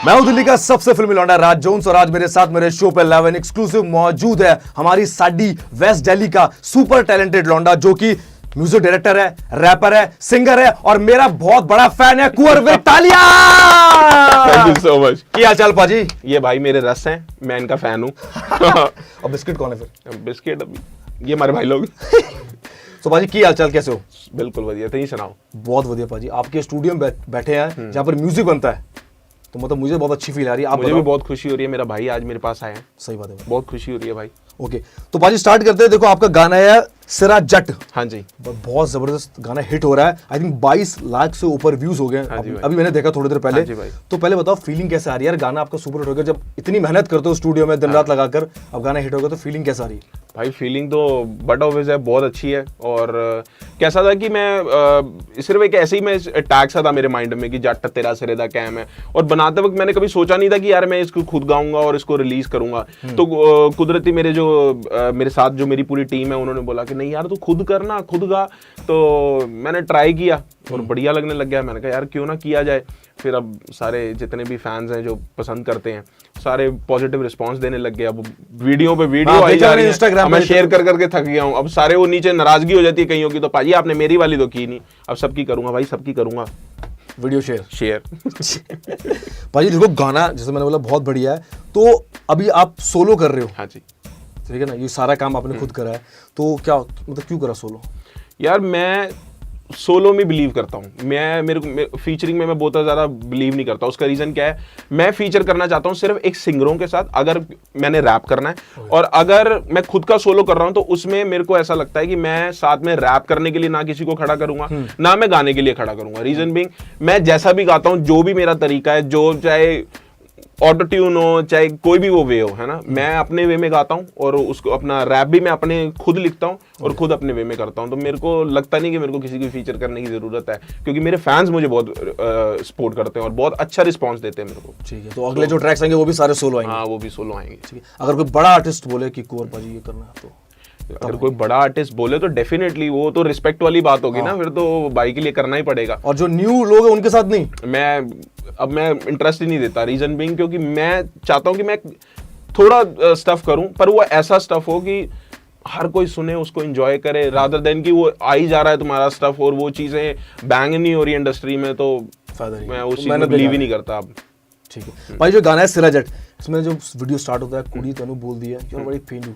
मैं हूं दिल्ली का सबसे फिल्मी लौंडा राज जोन्स और आज मेरे साथ मेरे शो पे लाइव एंड एक्सक्लूसिव मौजूद है हमारी साडी वेस्ट दिल्ली का सुपर टैलेंटेड लौंडा जो कि म्यूजिक डायरेक्टर है, रैपर है, सिंगर है और मेरा बहुत बड़ा फैन है कुंवर विक्टालिया। Thank you so much. क्या हाल चाल पाजी? ये भाई मेरे रस हैं, मैं इनका फैन हूँ। और बिस्किट कौन है फिर? बिस्किट अभी ये हमारे भाई लोग। तो पाजी की हाल चाल कैसे हो? बिल्कुल बढ़िया, तो ही सुनाओ। बहुत बढ़िया पाजी, आपके स्टूडियो में बैठे हैं जहाँ पर म्यूजिक बनता है, तो मतलब मुझे बहुत अच्छी फील आ रही है। आप मुझे भी बहुत खुशी हो रही है, मेरा भाई आज मेरे पास आया है। सही बात है, बहुत खुशी हो रही है भाई। ओके तो पाजी स्टार्ट करते हैं। देखो आपका गाना है सिरा जट। हाँ जी, बहुत जबरदस्त गाना हिट हो रहा है। आई थिंक 22 लाख से ऊपर व्यूज हो गए। अभी मैंने देखा थोड़ी देर पहले। तो पहले बताओ फीलिंग कैसे आ रही है यार? गाना आपका सुपर हिट हो गया, जब इतनी मेहनत करते हो स्टूडियो में दिन रात लगाकर, अब गाना हिट हो गया तो फीलिंग कैसा आ रही है? भाई फीलिंग तो बट ऑब्वियस है, बहुत अच्छी है। और कैसा था कि मैं सिर्फ एक ऐसे ही मैं टैग सा था मेरे माइंड में कि जट तेरा सिरे दा कैम है, और बनाते वक्त मैंने कभी सोचा नहीं था कि यार मैं इसको खुद गाऊंगा और इसको रिलीज करूंगा। तो कुदरती मेरे मेरे साथ जो मेरी पूरी टीम है उन्होंने बोला कि नहीं यार तू खुद करना, खुद गा। तो मैंने ट्राई किया और बढ़िया लगने लग गया। मैंने कहा यार क्यों ना किया जाए। फिर अब सारे जितने भी फैंस हैं जो पसंद करते हैं सारे पॉजिटिव रिस्पांस देने लग गए। अब वीडियो पे वीडियो आई जा रही है, इंस्टाग्राम मैं शेयर कर करके थक गया हूँ। अब सारे वो नीचे नाराजगी हो जाती है कईयों की, तो पाजी आपने मेरी वाली तो की नहीं, अब सबकी करूंगा भाई, सबकी करूंगा वीडियो शेयर। भाई देखो गाना जैसे मैंने बोला बहुत बढ़िया है। तो अभी आप सोलो कर रहे हो? हाँ जी, ठीक है ना, ये सारा काम आपने खुद करा है, तो क्या मतलब क्यों करा सोलो? यार मैं सोलो में बिलीव करता हूँ। मेरे फीचरिंग में मैं बहुत ज़्यादा बिलीव नहीं करता। उसका रीज़न क्या है, मैं फीचर करना चाहता हूँ सिर्फ एक सिंगरों के साथ अगर मैंने रैप करना है। और अगर मैं खुद का सोलो कर रहा हूँ तो उसमें मेरे को ऐसा लगता है कि मैं साथ में रैप करने के लिए ना किसी को खड़ा करूंगा ना मैं गाने के लिए खड़ा करूंगा। रीज़न बीइंग मैं जैसा भी गाता हूँ, जो भी मेरा तरीका है, जो चाहे ऑटो ट्यून हो चाहे कोई भी वो वे हो, है ना, मैं अपने वे में गाता हूँ और उसको अपना रैप भी मैं अपने खुद लिखता हूँ और खुद अपने वे में करता हूँ। तो मेरे को लगता नहीं कि मेरे को किसी की फीचर करने की जरूरत है, क्योंकि मेरे फैंस मुझे बहुत सपोर्ट करते हैं और बहुत अच्छा रिस्पांस देते हैं मेरे को। ठीक है, तो अगले जो ट्रैक्स आएंगे वो भी सारे सोलो आएंगे? हाँ वो भी सोलो आएंगे। ठीक है, अगर कोई बड़ा आर्टिस्ट बोले कि कुंवर पाजी ये करना है, तो अगर कोई बड़ा आर्टिस्ट बोले तो डेफिनेटली वो तो रिस्पेक्ट वाली बात होगी ना, फिर तो भाई के लिए करना ही पड़ेगा। और जो न्यू लोग हैं उनके साथ नहीं? मैं इंटरेस्ट ही नहीं देता। रीजन बीइंग क्योंकि मैं चाहता हूं कि मैं थोड़ा स्टफ करूं, पर वो ऐसा स्टफ हो कि हर कोई सुने, उसको एंजॉय करे, रादर देन कि वो आ ही जा रहा है तुम्हारा स्टफ और वो चीजें बैंग नहीं हो रही इंडस्ट्री में, तो मैं उस चीज में बिलीव ही नहीं करता अब। ठीक है भाई, जो गाना है सिरा जट, इसमें जो वीडियो स्टार्ट होता है कुड़ी तनु बोल दिया यू आर बड़ी पेंडू।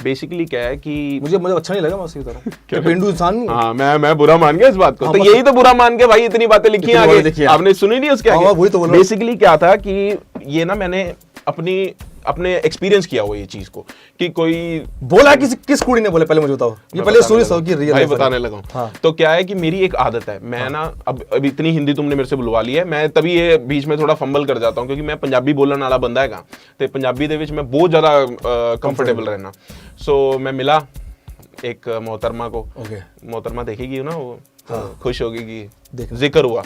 बेसिकली क्या है कि मुझे अच्छा नहीं लगा, मैं सही बता रहा हूं। पेंडू इंसान नहीं? हाँ मैं बुरा मान गया इस बात को। तो यही तो बुरा मान के भाई इतनी बातें लिखी हैं आगे, आपने सुनी नहीं उसके आगे? वही तो बोल रहा हूं। बेसिकली क्या था कि ये ना मैंने अपने एक्सपीरियंस किया हुआ ये चीज को, कि कोई बोला किस कुड़ी ने बोले, पहले मुझे बताओ। ये पहले स्टोरी सो की रियल भाई बताने लगा हूं। हाँ। तो क्या है कि मेरी एक आदत है, मैं ना अब इतनी हिंदी तुमने मेरे से बुलवा ली है, मैं तभी ये बीच में थोड़ा फंबल कर जाता हूं, क्योंकि मैं पंजाबी बोलने वाला बंदा है तो पंजाबी दे विच मैं बहुत ज्यादा कंफर्टेबल रहना। सो मैं मिला एक मोहतरमा को। मोहतरमा देखेगी ना वो, खुश होगी कि जिक्र हुआ।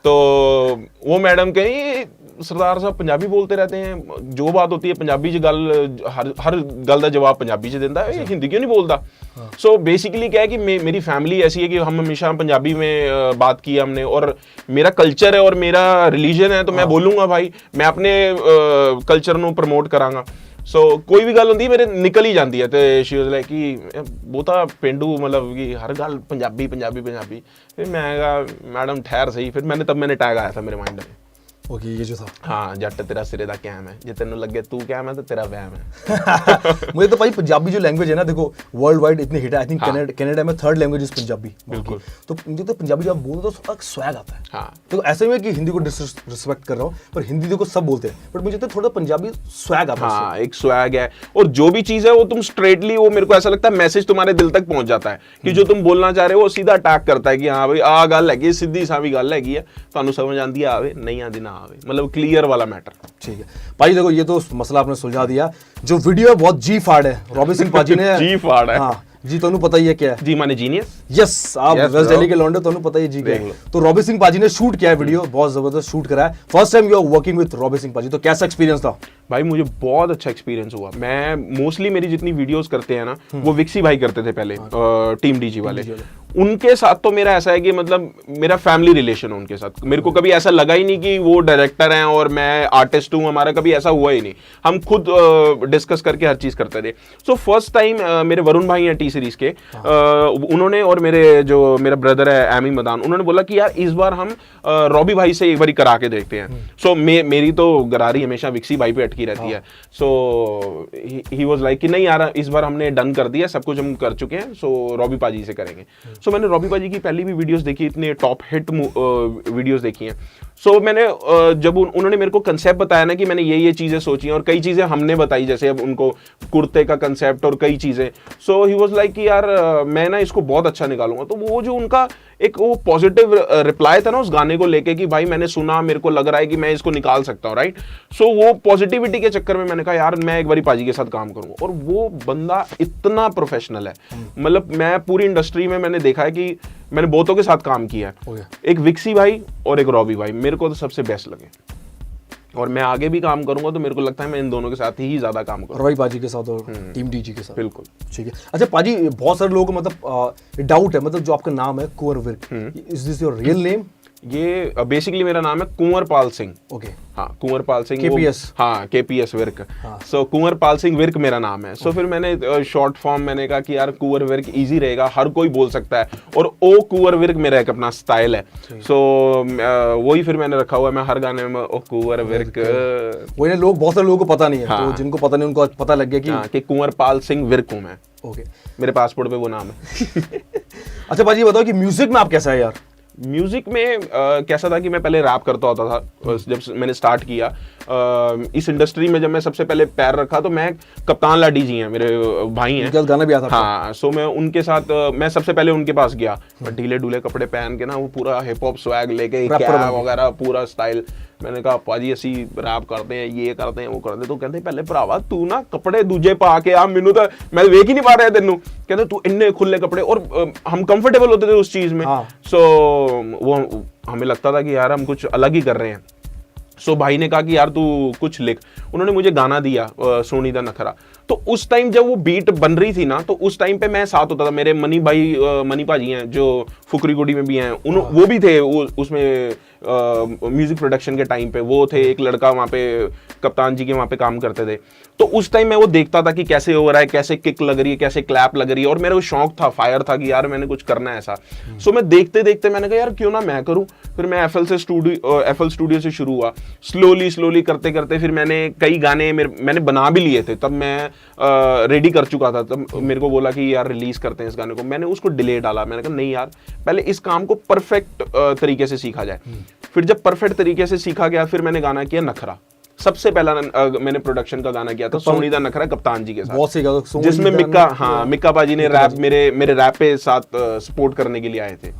तो वो मैडम कही सरदार साहब पंजाबी बोलते रहते हैं, जो बात होती है पंजाबी च गल हर गल का जवाब पंजाबी च देता है, हिंदी क्यों नहीं बोलता? सो बेसिकली क्या है कि मेरी फैमिली ऐसी है कि हम हमेशा पंजाबी में बात की हमने, और मेरा कल्चर है और मेरा रिलीजन है, तो मैं बोलूँगा भाई, मैं अपने कल्चर ਨੂੰ प्रमोट करांगा। सो कोई भी गल होंदी मेरे निकल ही जाती है। तो शी वाज लाइक कि बहुता पेंडू, मतलब कि हर गल पंजाबी। फिर मैं कहा मैडम ठहर सही, फिर मैंने टैग आया था मेरे माइंड में। ओके, ये जो था हाँ, जट तेरा सिरे दा कैम है, जे तेनू लगे तू कैम है तो तेरा वहम है। मुझे तो भाई पंजाबी जो लैंग्वेज है ना, देखो वर्ल्ड वाइड इतनी हिट है। आई थिंक कनाडा में थर्ड लैंग्वेज इज पंजाबी। बिल्कुल। तो मुझे तो पंजाबी जब बोलो तो थोड़ा स्वैग आता है। हाँ, तो ऐसे में कि हिंदी को डिसरिस्पेक्ट कर रहा हूँ, पर हिंदी देखो सब बोलते हैं, बट मुझे तो थोड़ा पंजाबी स्वैग आता है। हाँ, एक स्वैग है, और जो भी चीज है वो तुम स्ट्रेटली, वो मेरे को ऐसा लगता है मैसेज तुम्हारे दिल तक पहुंच जाता है कि जो तुम बोलना चाह रहे हो वो सीधा अटैक करता है कि हाँ भाई आ गल है, सीधी सावी गल है, तुहानू समझ आंदी आवे नहीं आंदी ना आवे, मतलब क्लियर वाला मैटर। ठीक है भाई, देखो ये तो मसला आपने सुलझा दिया। जो वीडियो है बहुत जी फाड़ है, रॉबी सिंह पाजी ने। जी फाड़ है? हाँ जी, तुहानू पता ही है क्या है? जी माने जीनियस। यस, आप वेस्ट दिल्ली के लौंडे, तुहानू पता ही जी क्या है। तो रॉबी सिंह पाजी ने शूट किया है वीडियो, बहुत जबरदस्त शूट करा है। First time you are working with Robbie Singh paaji, तो कैसा एक्सपीरियंस था? भाई मुझे बहुत अच्छा एक्सपीरियंस हुआ। मैं मोस्टली मेरी जितनी वीडियोस करते हैं ना वो विक्सी भाई करते थे पहले, टीम डीजी वाले। उनके साथ तो मेरा ऐसा है कि मतलब मेरा फैमिली रिलेशन है उनके साथ। मेरे को कभी ऐसा लगा ही नहीं कि वो डायरेक्टर हैं और मैं आर्टिस्ट हूँ, हमारा कभी ऐसा हुआ ही नहीं। हम खुद डिस्कस करके हर चीज करते थे। सो फर्स्ट टाइम मेरे वरुण भाई हैं टी सीरीज के, उन्होंने और मेरा ब्रदर है एमी मदान, उन्होंने बोला कि यार इस बार हम रॉबी भाई से एक बार करा के देखते हैं। सो मेरी तो गरारी हमेशा विक्सी भाई पे अटकी रहती है। सो ही वाज लाइक कि नहीं यार इस बार हमने डन कर दिया, सब कुछ हम कर चुके हैं, सो रॉबी पाजी से करेंगे। सो मैंने रॉबी पाजी की पहली भी वीडियोस देखी, इतने टॉप हिट वीडियोस देखी हैं। सो मैंने जब उन्होंने मेरे को कंसेप्ट बताया ना कि मैंने ये चीजें सोची हैं और कई चीजें हमने बताई, जैसे अब उनको कुर्ते का कंसेप्ट और कई चीजें, सो ही वाज लाइक कि यार मैं ना इसको बहुत अच्छा निकालूंगा। तो वो जो उनका एक वो पॉजिटिव रिप्लाई था ना उस गाने को लेके कि भाई मैंने सुना, मेरे को लग रहा है कि मैं इसको निकाल सकता हूँ, राइट। सो वो पॉजिटिविटी के चक्कर में मैंने कहा यार मैं एक बारी पाजी के साथ काम करूंगा। और वो बंदा इतना प्रोफेशनल है, मतलब मैं पूरी इंडस्ट्री में मैंने देखा है कि मैंने बहुतों के साथ काम किया है, एक विक्सी भाई और एक रॉबी भाई मेरे को तो सबसे बेस्ट लगे। और मैं आगे भी काम करूंगा तो मेरे को लगता है मैं इन दोनों के साथ ही ज्यादा काम करूंगा, रॉबी पाजी के साथ और टीम डीजी के साथ। बिल्कुल ठीक है। अच्छा पाजी, बहुत सारे लोगों को मतलब डाउट है, मतलब जो आपका नाम है Kunwar Virk, is this your real name? ये बेसिकली मेरा नाम है कुंवर पाल सिंह। ओके। हाँ, कुंवर पाल सिंह KPS। हाँ, KPS विर्क। सो कुंवर पाल सिंह विर्क मेरा नाम है। सो फिर मैंने शॉर्ट फॉर्म मैंने कहा कि यार कुंवर विर्क इजी रहेगा, हर कोई बोल सकता है, और ओ कुंवर विर्क मेरा एक अपना स्टाइल है। सो वही फिर मैंने रखा हुआ है, मैं हर गाने में ओ कुंवर विर्क। वही ना, लोग बहुत सारे लोगों को पता नहीं है, तो जिनको पता नहीं उनको पता लग गया कि कुंवर पाल सिंह विर्क हूँ मैं। ओके, मेरे पासपोर्ट पे वो नाम है। अच्छा पाजी ये बताओ कि म्यूजिक में आप कैसा है यार? म्यूजिक में कैसा था कि मैं पहले रैप करता होता था जब मैंने स्टार्ट किया इस इंडस्ट्री में। जब मैं सबसे पहले पैर रखा तो मैं कप्तान लाडी जी हैं, मेरे भाई हैं, गाना भी आता था। हाँ, सो मैं उनके साथ मैं सबसे पहले उनके पास गया, ढीले ढूले कपड़े पहन के ना, वो पूरा हिप हॉप स्वैग लेके, कैप वगैरह पूरा स्टाइल। मैंने कहा पाजी असी रैप करते हैं, ये करते हैं, वो करते हैं। तो कहते पहले भरावा तू ना कपड़े दूजे पा के आ, मैनू तो मैं वेख ही नहीं पा रहा तेनू, कहते तू इन्ने खुले कपड़े, और हम कंफर्टेबल होते थे उस चीज में। सो वो हमें लगता था कि यार हम कुछ अलग ही कर रहे हैं। सो भाई ने कहा कि यार तू कुछ लिख, उन्होंने मुझे गाना दिया सोनी दा नखरा। तो उस टाइम जब वो बीट बन रही थी ना, तो उस टाइम पे मैं साथ होता था। मेरे मनी भाजी हैं जो फुकरी गुडी में भी हैं, वो भी थे उसमें म्यूजिक प्रोडक्शन के टाइम पे वो थे। एक लड़का वहाँ पे कप्तान जी के वहाँ पे काम करते थे। तो उस टाइम मैं वो देखता था कि कैसे हो रहा है, कैसे किक लग रही है, कैसे क्लैप लग रही है, और मेरा वो शौक था, फायर था कि यार मैंने कुछ करना है ऐसा। सो मैं देखते देखते मैंने कहा यार क्यों ना मैं करूं। फिर मैं एफएल स्टूडियो से शुरू हुआ, स्लोली करते करते फिर मैंने कई गाने मैंने बना भी लिए थे। तब मैं रेडी कर चुका था, तब मेरे को बोला कि यार रिलीज करते हैं इस गाने को। मैंने उसको डिले डाला, मैंने कहा नहीं यार पहले इस काम को परफेक्ट तरीके से सीखा जाए। फिर जब परफेक्ट तरीके से सीखा गया, फिर मैंने गाना किया नखरा। सबसे पहला मैंने प्रोडक्शन का गाना किया था सोनी दा नखरा कप्तान जी के साथ, जिसमें मिक्का पाजी ने रैप मेरे रैप पे साथ सपोर्ट करने के लिए आए थे।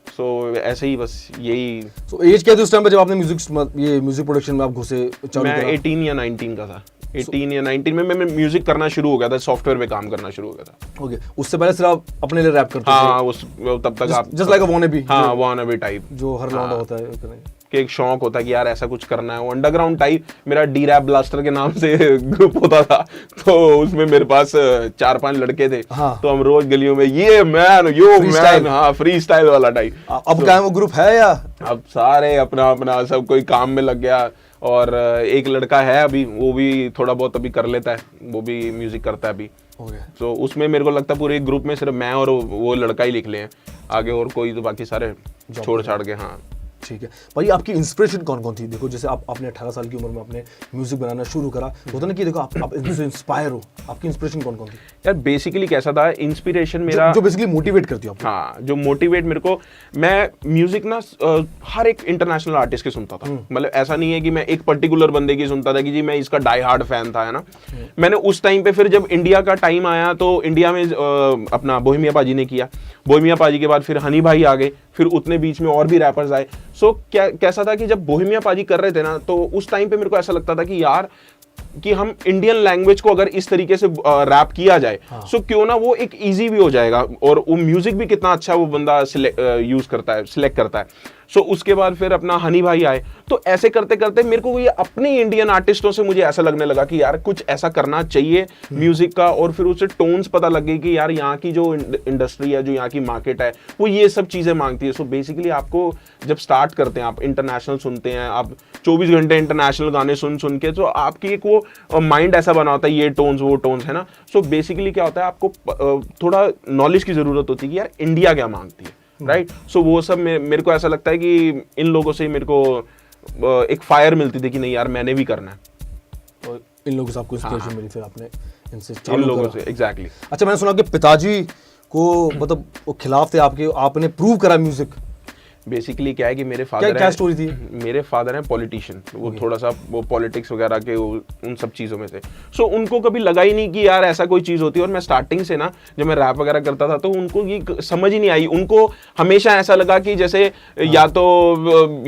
सो ऐसे ही बस यही। सो एज क्या थी उस टाइम पे जब आपने म्यूजिक प्रोडक्शन में आप घुसे? मैं 18 या 19 का था। 18 या 19 में मैं म्यूजिक करना शुरू हो गया था, सॉफ्टवेयर पे काम करना शुरू हो गया था। ओके, उससे पहले सिर्फ आप अपने लिए रैप करते थे? हाँ, तब तक आप जस्ट लाइक अ वानाबी। हाँ, वानाबी टाइप, जो हर लौंडा होता है कि एक शौक होता है कि यार ऐसा कुछ करना है। वो अंडरग्राउंड टाइप मेरा डी रैप ब्लास्टर के नाम से ग्रुप होता था, तो उसमें मेरे पास 4-5 लड़के थे। तो हम रोज गलियों में ये मैन यो मैन, हाँ, फ्री स्टाइल वाला टाइप। अब क्या वो ग्रुप है या अब सारे अपना अपना सब कोई काम में लग गया। और एक लड़का है अभी, वो भी थोड़ा बहुत अभी कर लेता है, वो भी म्यूजिक करता है अभी। तो उसमें मेरे को लगता है पूरे ग्रुप में सिर्फ मैं और वो लड़का ही लिख ले हैं, आगे और कोई तो बाकी सारे छोड़ छाड़ के। हाँ ठीक है भाई, आपकी इंस्पिरेशन कौन कौन थी? देखो जैसे आपने 18 साल की उम्र में आपने म्यूजिक बनाना शुरू करा, होता ना कि देखो आप इनसे इंस्पायर हो, आपकी इंस्पिरेशन कौन कौन थी? यार बेसिकली कैसा था, इंस्पिरेशन मेरा जो बेसिकली मोटिवेट करती हो आपको। हाँ, जो मोटिवेट मेरे को, मैं म्यूजिक ना हर एक इंटरनेशनल आर्टिस्ट के सुनता था। मतलब ऐसा नहीं है कि मैं एक पर्टिकुलर बंदे की सुनता था कि जी मैं इसका डाई हार्ड फैन था, है ना। मैंने उस टाइम पे फिर जब इंडिया का टाइम आया तो इंडिया में अपना बोहेमिया पाजी ने किया, बोहेमिया पाजी के बाद फिर हनी भाई आ गए, फिर उतने बीच में और भी रैपर्स आए। सो कैसा था कि जब बोहेमिया पाजी कर रहे थे ना, तो उस टाइम पे मेरे को ऐसा लगता था कि यार कि हम इंडियन लैंग्वेज को अगर इस तरीके से रैप किया जाए, सो क्यों ना वो एक इजी भी हो जाएगा, और वो म्यूजिक भी कितना अच्छा वो बंदा यूज करता है, सिलेक्ट करता है। सो उसके बाद फिर अपना हनी भाई आए। तो ऐसे करते करते मेरे को ये अपने इंडियन आर्टिस्टों से मुझे ऐसा लगने लगा कि यार कुछ ऐसा करना चाहिए म्यूजिक का, और फिर उससे टोन्स पता लग गई कि यार यहाँ की जो इंडस्ट्री है, जो यहाँ की मार्केट है, वो ये सब चीजें मांगती है। सो बेसिकली आपको जब स्टार्ट करते हैं, आप इंटरनेशनल सुनते हैं, आप 24 घंटे इंटरनेशनल गाने सुन सुन के, तो आपकी एक वो माइंड ऐसा बना होता है, ये टोन्स वो टोन्स है ना। सो बेसिकली क्या होता है, आपको थोड़ा नॉलेज की जरूरत होती है कि यार इंडिया क्या मांगती है, राइट। सो वो सब मेरे को ऐसा लगता है कि इन लोगों से मेरे को एक फायर मिलती थी कि नहीं यार मैंने भी करना है। और इन लोगों से आपको इंस्पिरेशन मिली, फिर आपने इनसे इन चालू लोगों करा। से एग्जैक्टली। अच्छा, मैंने सुना कि पिताजी को मतलब वो खिलाफ थे आपके, आपने प्रूव करा म्यूजिक। बेसिकली क्या है कि मेरे फादर क्या स्टोरी थी? मेरे फादर हैं पॉलिटिशियन, वो थोड़ा सा वो पॉलिटिक्स वगैरह के उन सब चीज़ों में थे। सो उनको कभी लगा ही नहीं कि यार ऐसा कोई चीज़ होती है। और मैं स्टार्टिंग से ना, जब मैं रैप वगैरह करता था, तो उनको ये समझ ही नहीं आई। उनको हमेशा ऐसा लगा कि जैसे या तो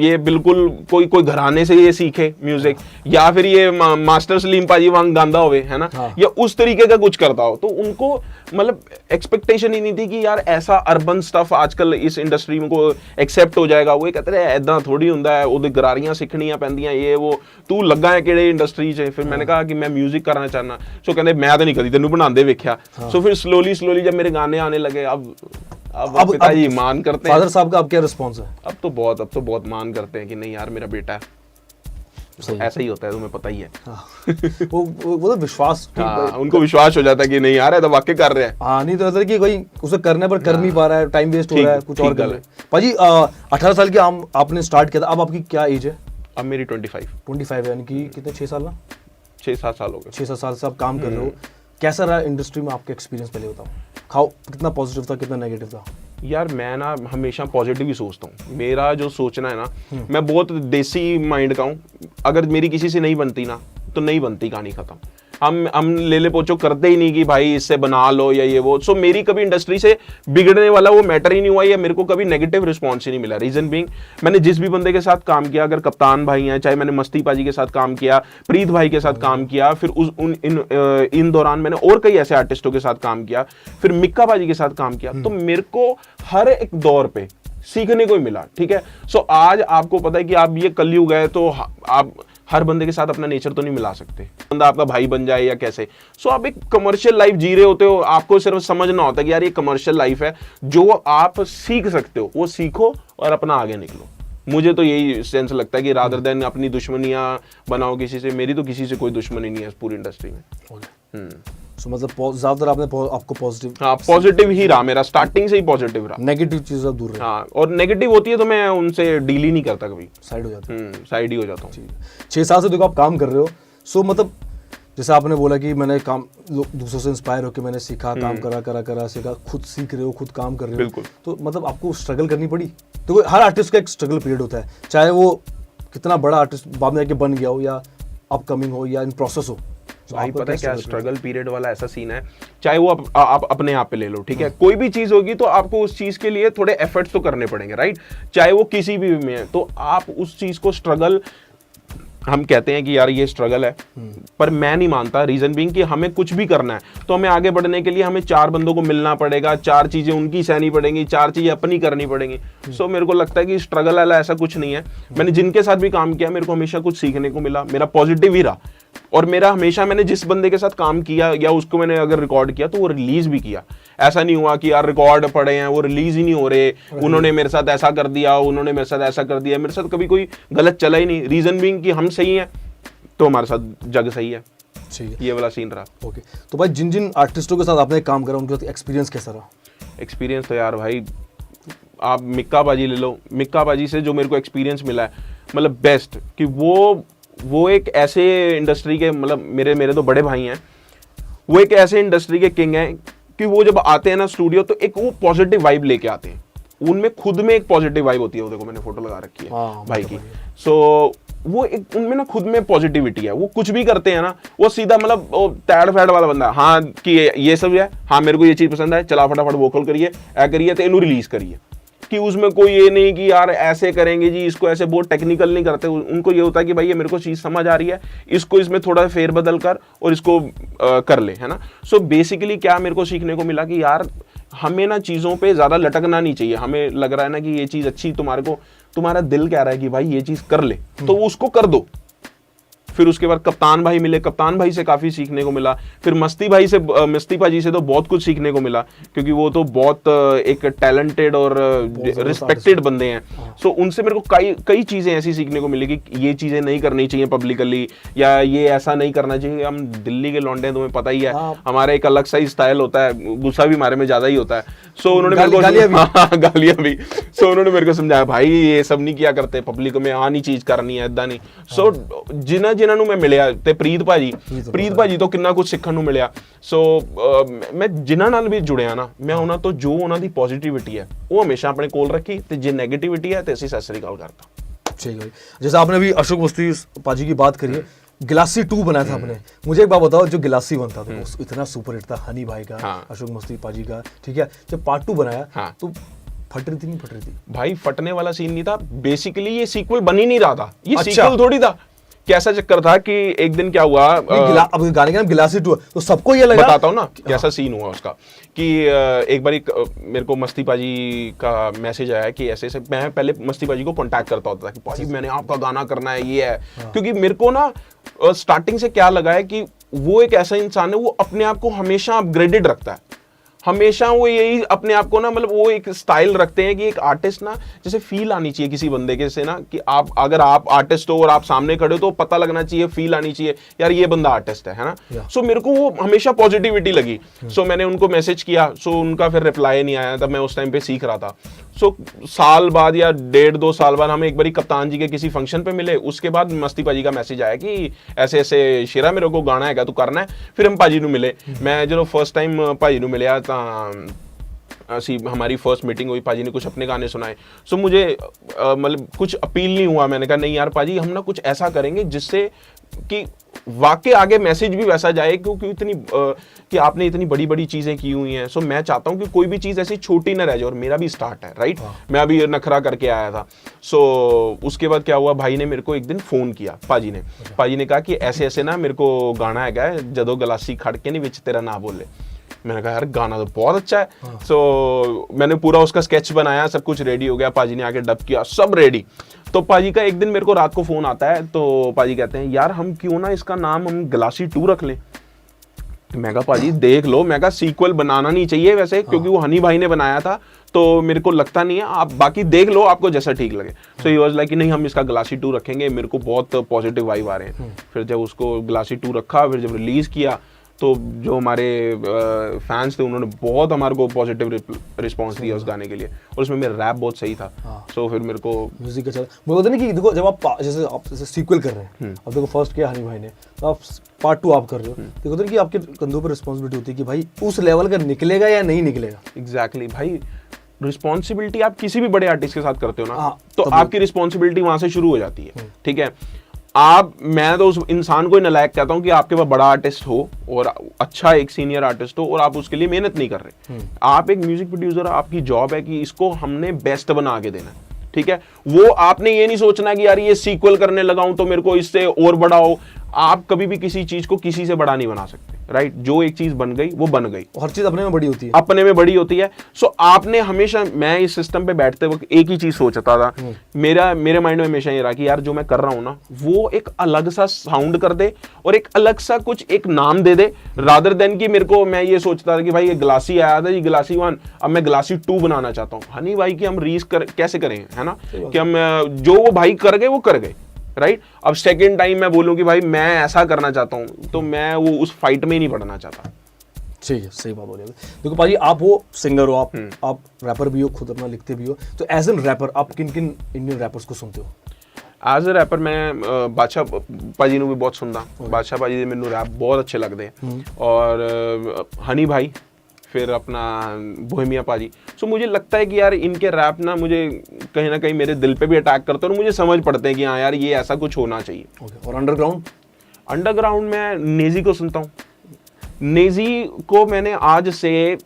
ये बिल्कुल कोई घराने से ये सीखे म्यूजिक, या फिर ये मास्टर सलीम पाजी वहां गांदा होवे, है ना, या उस तरीके का कुछ करता हो। तो उनको मतलब एक्सपेक्टेशन ही नहीं थी कि यार ऐसा अर्बन स्टफ आजकल इस इंडस्ट्री में को एक्सेप्ट हो जाएगा। वो कहते रहे ऐदा थोड़ी ਹੁੰਦਾ है, ਉਹਦੇ ਗਰਾਰੀਆਂ ਸਿੱਖਣੀਆਂ ਪੈਂਦੀਆਂ, ये वो, ਤੂੰ ਲੱਗਾ ਹੈ ਕਿਹੜੇ ਇੰਡਸਟਰੀ 'ਚ। ਫਿਰ मैंने कहा कि मैं म्यूजिक करना चाहना। सो कहते मैं तो नहीं कभी तेनू बनाते वेख्या। सो फिर स्लोली जब मेरे गाने आने लगे, अब पिताजी मान करते हैं। फादर साहब का अब क्या रिस्पॉन्स है? अब तो बहुत मान करते हैं कि नहीं यार मेरा बेटा है। ऐसा ही होता है, तुम्हें पता ही है। वो तो विश्वास, उनको विश्वास हो जाता है कि नहीं यार है तो वाकई कर रहे हैं। हाँ, नहीं तो कि कोई उसे करने पर कर नहीं पा रहा है, टाइम वेस्ट हो रहा है, कुछ और कर रहा है। पाजी 18 साल की आपने स्टार्ट किया था, अब आपकी क्या एज है? अब मेरी 25 है, यानी कि कितने 6 साल ना? 6-7 साल हो गए। 6-7 साल से आप काम कर रहे हो। कैसा रहा इंडस्ट्री में आपका एक्सपीरियंस, पहले बताओ। खाओ, कितना पॉजिटिव था, कितना नेगेटिव था? यार मैं ना हमेशा पॉजिटिव ही सोचता हूँ। मेरा जो सोचना है ना, मैं बहुत देसी माइंड का हूँ। अगर मेरी किसी से नहीं बनती ना, तो नहीं बनती, कहानी खत्म। हम ले पोचो करते ही नहीं कि भाई इससे बना लो या ये वो। सो मेरी कभी इंडस्ट्री से बिगड़ने वाला वो मैटर ही नहीं हुआ, या मेरे को कभी नेगेटिव रिस्पॉन्स ही नहीं मिला। रीजन बीइंग, मैंने जिस भी बंदे के साथ काम किया, अगर कप्तान भाई हैं, चाहे मैंने मस्ती पाजी के साथ काम किया, प्रीत भाई के साथ काम किया, फिर इन दौरान मैंने और कई ऐसे आर्टिस्टों के साथ काम किया, फिर मिक्का पाजी के साथ काम किया, तो मेरे को हर एक दौर पे सीखने को ही मिला। ठीक है। सो आज आपको पता है कि आप ये कलयुग है, तो आप हर बंदे के साथ अपना नेचर तो नहीं मिला सकते, बंदा आपका भाई बन जाए या कैसे। सो आप एक कमर्शियल लाइफ जी रहे होते हो, आपको सिर्फ समझना होता है कि यार ये कमर्शियल लाइफ है, जो आप सीख सकते हो वो सीखो और अपना आगे निकलो। मुझे तो यही सेंस लगता है कि रादर देन अपनी दुश्मनियां बनाओ किसी से। मेरी तो किसी से कोई दुश्मनी नहीं है इस पूरी इंडस्ट्री में। सो मतलब ज्यादातर आपको पॉजिटिव, हाँ पॉजिटिव ही रहा मेरा, स्टार्टिंग से ही पॉजिटिव रहा। नेगेटिव चीज़ दूर रहे। हाँ, और नेगेटिव होती है तो मैं उनसे डील ही नहीं करता, कभी साइड हो जाता है। साइड ही हो जाता हूँ। 6 साल से देखो आप काम कर रहे हो। सो मतलब जैसे आपने बोला कि मैंने काम दूसरों से इंस्पायर होकर मैंने सीखा, काम करा सीखा, खुद सीख रहे हो, खुद काम कर रहे हो। बिल्कुल। तो मतलब आपको स्ट्रगल करनी पड़ी। तो हर आर्टिस्ट का एक स्ट्रगल पीरियड होता है, चाहे वो कितना बड़ा आर्टिस्ट बाद में जाके बन गया हो, या अपकमिंग हो, या इन प्रोसेस हो। भाई पता है क्या स्ट्रगल पीरियड वाला ऐसा सीन है, चाहे वो आप अपने आप पे ले लो, ठीक है, कोई भी चीज होगी तो आपको उस चीज के लिए थोड़े एफर्ट्स तो करने पड़ेंगे, राइट। चाहे वो किसी भी में है, तो आप उस चीज को स्ट्रगल, हम कहते हैं कि यार ये स्ट्रगल है, पर मैं नहीं मानता। रीजन बीइंग कि हमें कुछ भी करना है तो हमें आगे बढ़ने के लिए हमें 4 बंदों को मिलना पड़ेगा, 4 चीजें उनकी सहनी पड़ेंगी, 4 चीजें अपनी करनी पड़ेंगी। सो मेरे को लगता है कि स्ट्रगल वाला ऐसा कुछ नहीं है। मैंने जिनके साथ भी काम किया, मेरे को हमेशा कुछ सीखने को मिला, मेरा पॉजिटिव ही रहा। और मेरा हमेशा, मैंने जिस बंदे के साथ काम किया या उसको मैंने अगर रिकॉर्ड किया तो वो रिलीज भी किया। ऐसा नहीं हुआ कि यार रिकॉर्ड पड़े हैं वो रिलीज ही नहीं हो रहे, उन्होंने मेरे साथ ऐसा कर दिया, उन्होंने मेरे साथ ऐसा कर दिया। मेरे साथ कभी कोई गलत चला ही नहीं। रीजन बीइंग कि हम सही हैं तो हमारे साथ जग सही है। ये वाला सीन रहा। ओके। तो भाई जिन आर्टिस्टों के साथ आपने काम करा, उनके साथ एक्सपीरियंस कैसा रहा? एक्सपीरियंस तो यार भाई आप मिक्का पाजी ले लो, मिक्का पाजी से जो मेरे को एक्सपीरियंस मिला है, मतलब बेस्ट, कि वो एक ऐसे इंडस्ट्री के, मतलब मेरे तो बड़े भाई हैं, वो एक ऐसे इंडस्ट्री के किंग हैं कि वो जब आते हैं ना स्टूडियो, तो एक वो पॉजिटिव वाइब लेके आते हैं। उनमें खुद में एक पॉजिटिव वाइब होती है। वो देखो मैंने फोटो लगा रखी है भाई की। सो वो एक उनमें ना खुद में पॉजिटिविटी है। वो कुछ भी करते हैं ना, वो सीधा मतलब तैड़ फैड़ वाला बंदा, हाँ कि ये सब है, हाँ मेरे को ये चीज पसंद है, चला फटाफट वोकल करिए, ऐ करिए तो इन्हों रिलीज करिए। कि उसमें कोई ये नहीं कि यार ऐसे करेंगे जी, इसको ऐसे बहुत टेक्निकल नहीं करते। उनको ये होता है कि भाई ये मेरे को चीज़ समझ आ रही है, इसको इसमें थोड़ा फेरबदल कर और इसको कर ले, है ना। सो बेसिकली क्या मेरे को सीखने को मिला कि यार हमें ना चीज़ों पे ज़्यादा लटकना नहीं चाहिए। हमें लग रहा है ना कि ये चीज़ अच्छी तुम्हारे को तुम्हारा दिल कह रहा है कि भाई ये चीज कर ले, तो उसको कर दो। फिर उसके बाद कप्तान भाई मिले, कप्तान भाई से काफी सीखने को मिला। फिर मस्ती पाजी से तो बहुत कुछ सीखने को मिला, क्योंकि वो तो बहुत एक टैलेंटेड और रिस्पेक्टेड बंदे हैं। सो उनसे मेरे को कई चीजें ऐसी सीखने को मिली कि ये चीजें नहीं करनी चाहिए पब्लिकली, या ये ऐसा नहीं करना चाहिए। हम दिल्ली के लौंडे हैं, तुम्हें पता ही है, हमारा एक अलग सा ही स्टाइल होता है, गुस्सा भी हमारे में ज्यादा ही होता है। सो उन्होंने गालियां भी सो उन्होंने मेरे को समझाया, भाई ये सब नहीं किया करते, पब्लिक में आनी चीज करनी है, इदा नहीं। सो जिन्हां ਨੂੰ ਮੈਂ ਮਿਲਿਆ ਤੇ ਪ੍ਰੀਤ ਭਾਜੀ ਤੋਂ ਕਿੰਨਾ ਕੁਝ ਸਿੱਖਣ ਨੂੰ ਮਿਲਿਆ। ਸੋ ਮੈਂ ਜਿਨ੍ਹਾਂ ਨਾਲ ਵੀ ਜੁੜਿਆ ਨਾ, ਮੈਂ ਉਹਨਾਂ ਤੋਂ ਜੋ ਉਹਨਾਂ ਦੀ ਪੋਜ਼ਿਟਿਵਿਟੀ ਹੈ ਉਹ ਹਮੇਸ਼ਾ ਆਪਣੇ ਕੋਲ ਰੱਖੀ, ਤੇ ਜੇ 네ਗੇਟਿविटी है तो ਅਸੀਂ सत श्री अकाल करता। ठीक है, जैसे आपने अभी अशोक मस्ती पाजी की बात करी है, गिलासी 2 बनाया था आपने, मुझे एक बात बताओ, जो गिलासी 1 था तो इतना सुपर हिट था, हनी भाई का, अशोक मस्ती पाजी का, ठीक है, जब पार्ट 2 बनाया तो फट रही थी नहीं फट रही थी? भाई फटने वाला सीन नहीं था, बेसिकली ये सीक्वल बन ही नहीं रहा था, ये सीक्वल थोड़ी था। कैसा चक्कर था कि एक दिन क्या हुआ, अब गाने का नाम गिलासी 2 तो सबको ये लगा, बताता हूँ ना कैसा सीन हुआ उसका, कि एक बार मेरे को मस्ती पाजी का मैसेज आया कि ऐसे ऐसे, मैं पहले मस्ती पाजी को कांटेक्ट करता होता था कि पाजी मैंने आपका गाना करना है, ये है, क्योंकि मेरे को ना स्टार्टिंग से क्या लगा है कि वो एक ऐसा इंसान है, वो अपने आप को हमेशा अपग्रेडेड रखता है, हमेशा वो यही अपने आप को ना, मतलब वो एक स्टाइल रखते हैं कि एक आर्टिस्ट ना, जैसे फील आनी चाहिए किसी बंदे के से ना, कि आप अगर आप आर्टिस्ट हो और आप सामने खड़े हो तो पता लगना चाहिए, फील आनी चाहिए यार ये बंदा आर्टिस्ट है ना। सो मेरे को वो हमेशा पॉजिटिविटी लगी। सो मैंने उनको मैसेज किया, सो उनका फिर रिप्लाई नहीं आया, तब मैं उस टाइम पे सीख रहा था। सो साल बाद या 1.5-2 साल बाद हम एक बारी कप्तान जी के किसी फंक्शन पे मिले, उसके बाद मस्ती पाजी का मैसेज आया कि ऐसे ऐसे शेरा मेरे को गाना है, तू करना है। फिर हम पाजी नू मिले, मैं जो फर्स्ट टाइम पाजी नू मिलिया असी हमारी फर्स्ट मीटिंग हुई, पाजी ने कुछ अपने गाने सुनाए। सो मुझे मतलब कुछ अपील नहीं हुआ, मैंने कहा नहीं यार पाजी, हम ना कुछ ऐसा करेंगे जिससे कि वाकई आगे मैसेज भी वैसा जाए, क्योंकि इतनी कि आपने इतनी बड़ी बड़ी चीजें की हुई हैं। सो मैं चाहता हूं कि कोई भी चीज ऐसी छोटी ना रह जाए, और मेरा भी स्टार्ट है, राइट। मैं अभी नखरा करके आया था। सो उसके बाद क्या हुआ, भाई ने मेरे को एक दिन फोन किया, पाजी ने कहा कि ऐसे ऐसे ना मेरे को गाना है, जदों गलासी खड़के नहीं विच तेरा ना बोले। मैंने कहा यार गाना तो बहुत अच्छा है। सो मैंने पूरा उसका स्केच बनाया, सब कुछ रेडी हो गया, पाजी ने आके डब किया, सब रेडी। तो पाजी का एक दिन मेरे को रात को फोन आता है, तो पाजी कहते हैं यार हम क्यों ना इसका नाम हम गलासी 2 रख लें। मैं कहा पाजी देख लो, मैं कहा सीक्वल बनाना नहीं चाहिए वैसे, क्योंकि वो हनी भाई ने बनाया था, तो मेरे को लगता नहीं है, आप बाकी देख लो आपको जैसा ठीक लगे। सो ही वाज लाइक कि नहीं हम इसका गलासी 2 रखेंगे, मेरे को बहुत पॉजिटिव वाइब आ रहे हैं। फिर जब उसको गलासी 2 रखा, फिर जब रिलीज किया, तो जो हमारे फैंस थे उन्होंने बहुत हमारे को पॉजिटिव रिस्पांस दिया उस गाने के लिए, और उसमें मेरा रैप बहुत सही था। सो फिर मेरे को म्यूजिक अच्छा मुझे पता नहीं कि देखो, जब आप जैसे सीक्वल कर रहे हैं, अब देखो फर्स्ट किया हनी भाई ने, तो आप पार्ट 2 आप कर रहे हो, देखो तो कि आपके कंधों पर रिस्पांसिबिलिटी होती है कि भाई उस लेवल का निकलेगा या नहीं निकलेगा। एग्जैक्टली भाई, रिस्पॉन्सिबिलिटी आप किसी भी बड़े आर्टिस्ट के साथ करते हो ना, तो आपकी रिस्पॉन्सिबिलिटी वहां से शुरू हो जाती है, ठीक है। मैं तो उस इंसान को ही नालायक कहता हूं कि आपके पास बड़ा आर्टिस्ट हो और अच्छा एक सीनियर आर्टिस्ट हो और आप उसके लिए मेहनत नहीं कर रहे। आप एक म्यूजिक प्रोड्यूसर, आपकी जॉब है कि इसको हमने बेस्ट बना के देना, ठीक है। वो आपने ये नहीं सोचना कि यार ये सीक्वल करने लगाऊं तो मेरे को इससे और बड़ा हो। आप कभी भी किसी चीज को किसी से बड़ा नहीं बना सकते, राइट। जो एक चीज बन गई वो बन गई, हर चीज अपने में बड़ी होती है, अपने में बड़ी होती है। सो आपने हमेशा, मैं इस सिस्टम पे बैठते वक्त एक ही चीज सोचता था, मेरे माइंड में हमेशा ये रहा कि यार जो मैं कर रहा हूं ना, वो एक अलग सा साउंड कर दे और एक अलग सा कुछ एक नाम दे दे, रादर देन कि मेरे को, मैं ये सोचता था कि भाई ये गलासी आया था, ये गलासी 1, अब मैं गलासी 2 बनाना चाहता हूँ। हनी भाई की हम रीस कैसे करें, है ना, कि हम जो वो भाई कर गए वो कर गए, राइट। अब सेकेंड टाइम मैं बोलूं कि भाई मैं ऐसा करना चाहता हूं, तो मैं वो उस फाइट में ही नहीं पड़ना चाहता। ठीक है, सही बात बोले। देखो पाजी, आप वो सिंगर हो, आप रैपर भी हो, खुद अपना लिखते भी हो, तो एज एन रैपर आप किन किन इंडियन रैपर्स को सुनते हो? एज ए रैपर मैं बादशाह पाजी नू भी बहुत सुनता, बादशाह पाजी दे मैनू रैप बहुत अच्छे लगते हैं, और हनी भाई, फिर अपना बोहेमिया पाजी। सो मुझे लगता है कि यार इनके रैप ना मुझे कहीं ना कहीं मेरे दिल पे भी अटैक करते हैं, और मुझे समझ पड़ते हैं कि हाँ यार ये ऐसा कुछ होना चाहिए। और अंडरग्राउंड में नेजी को सुनता हूँ। नेजी को मैंने आज से,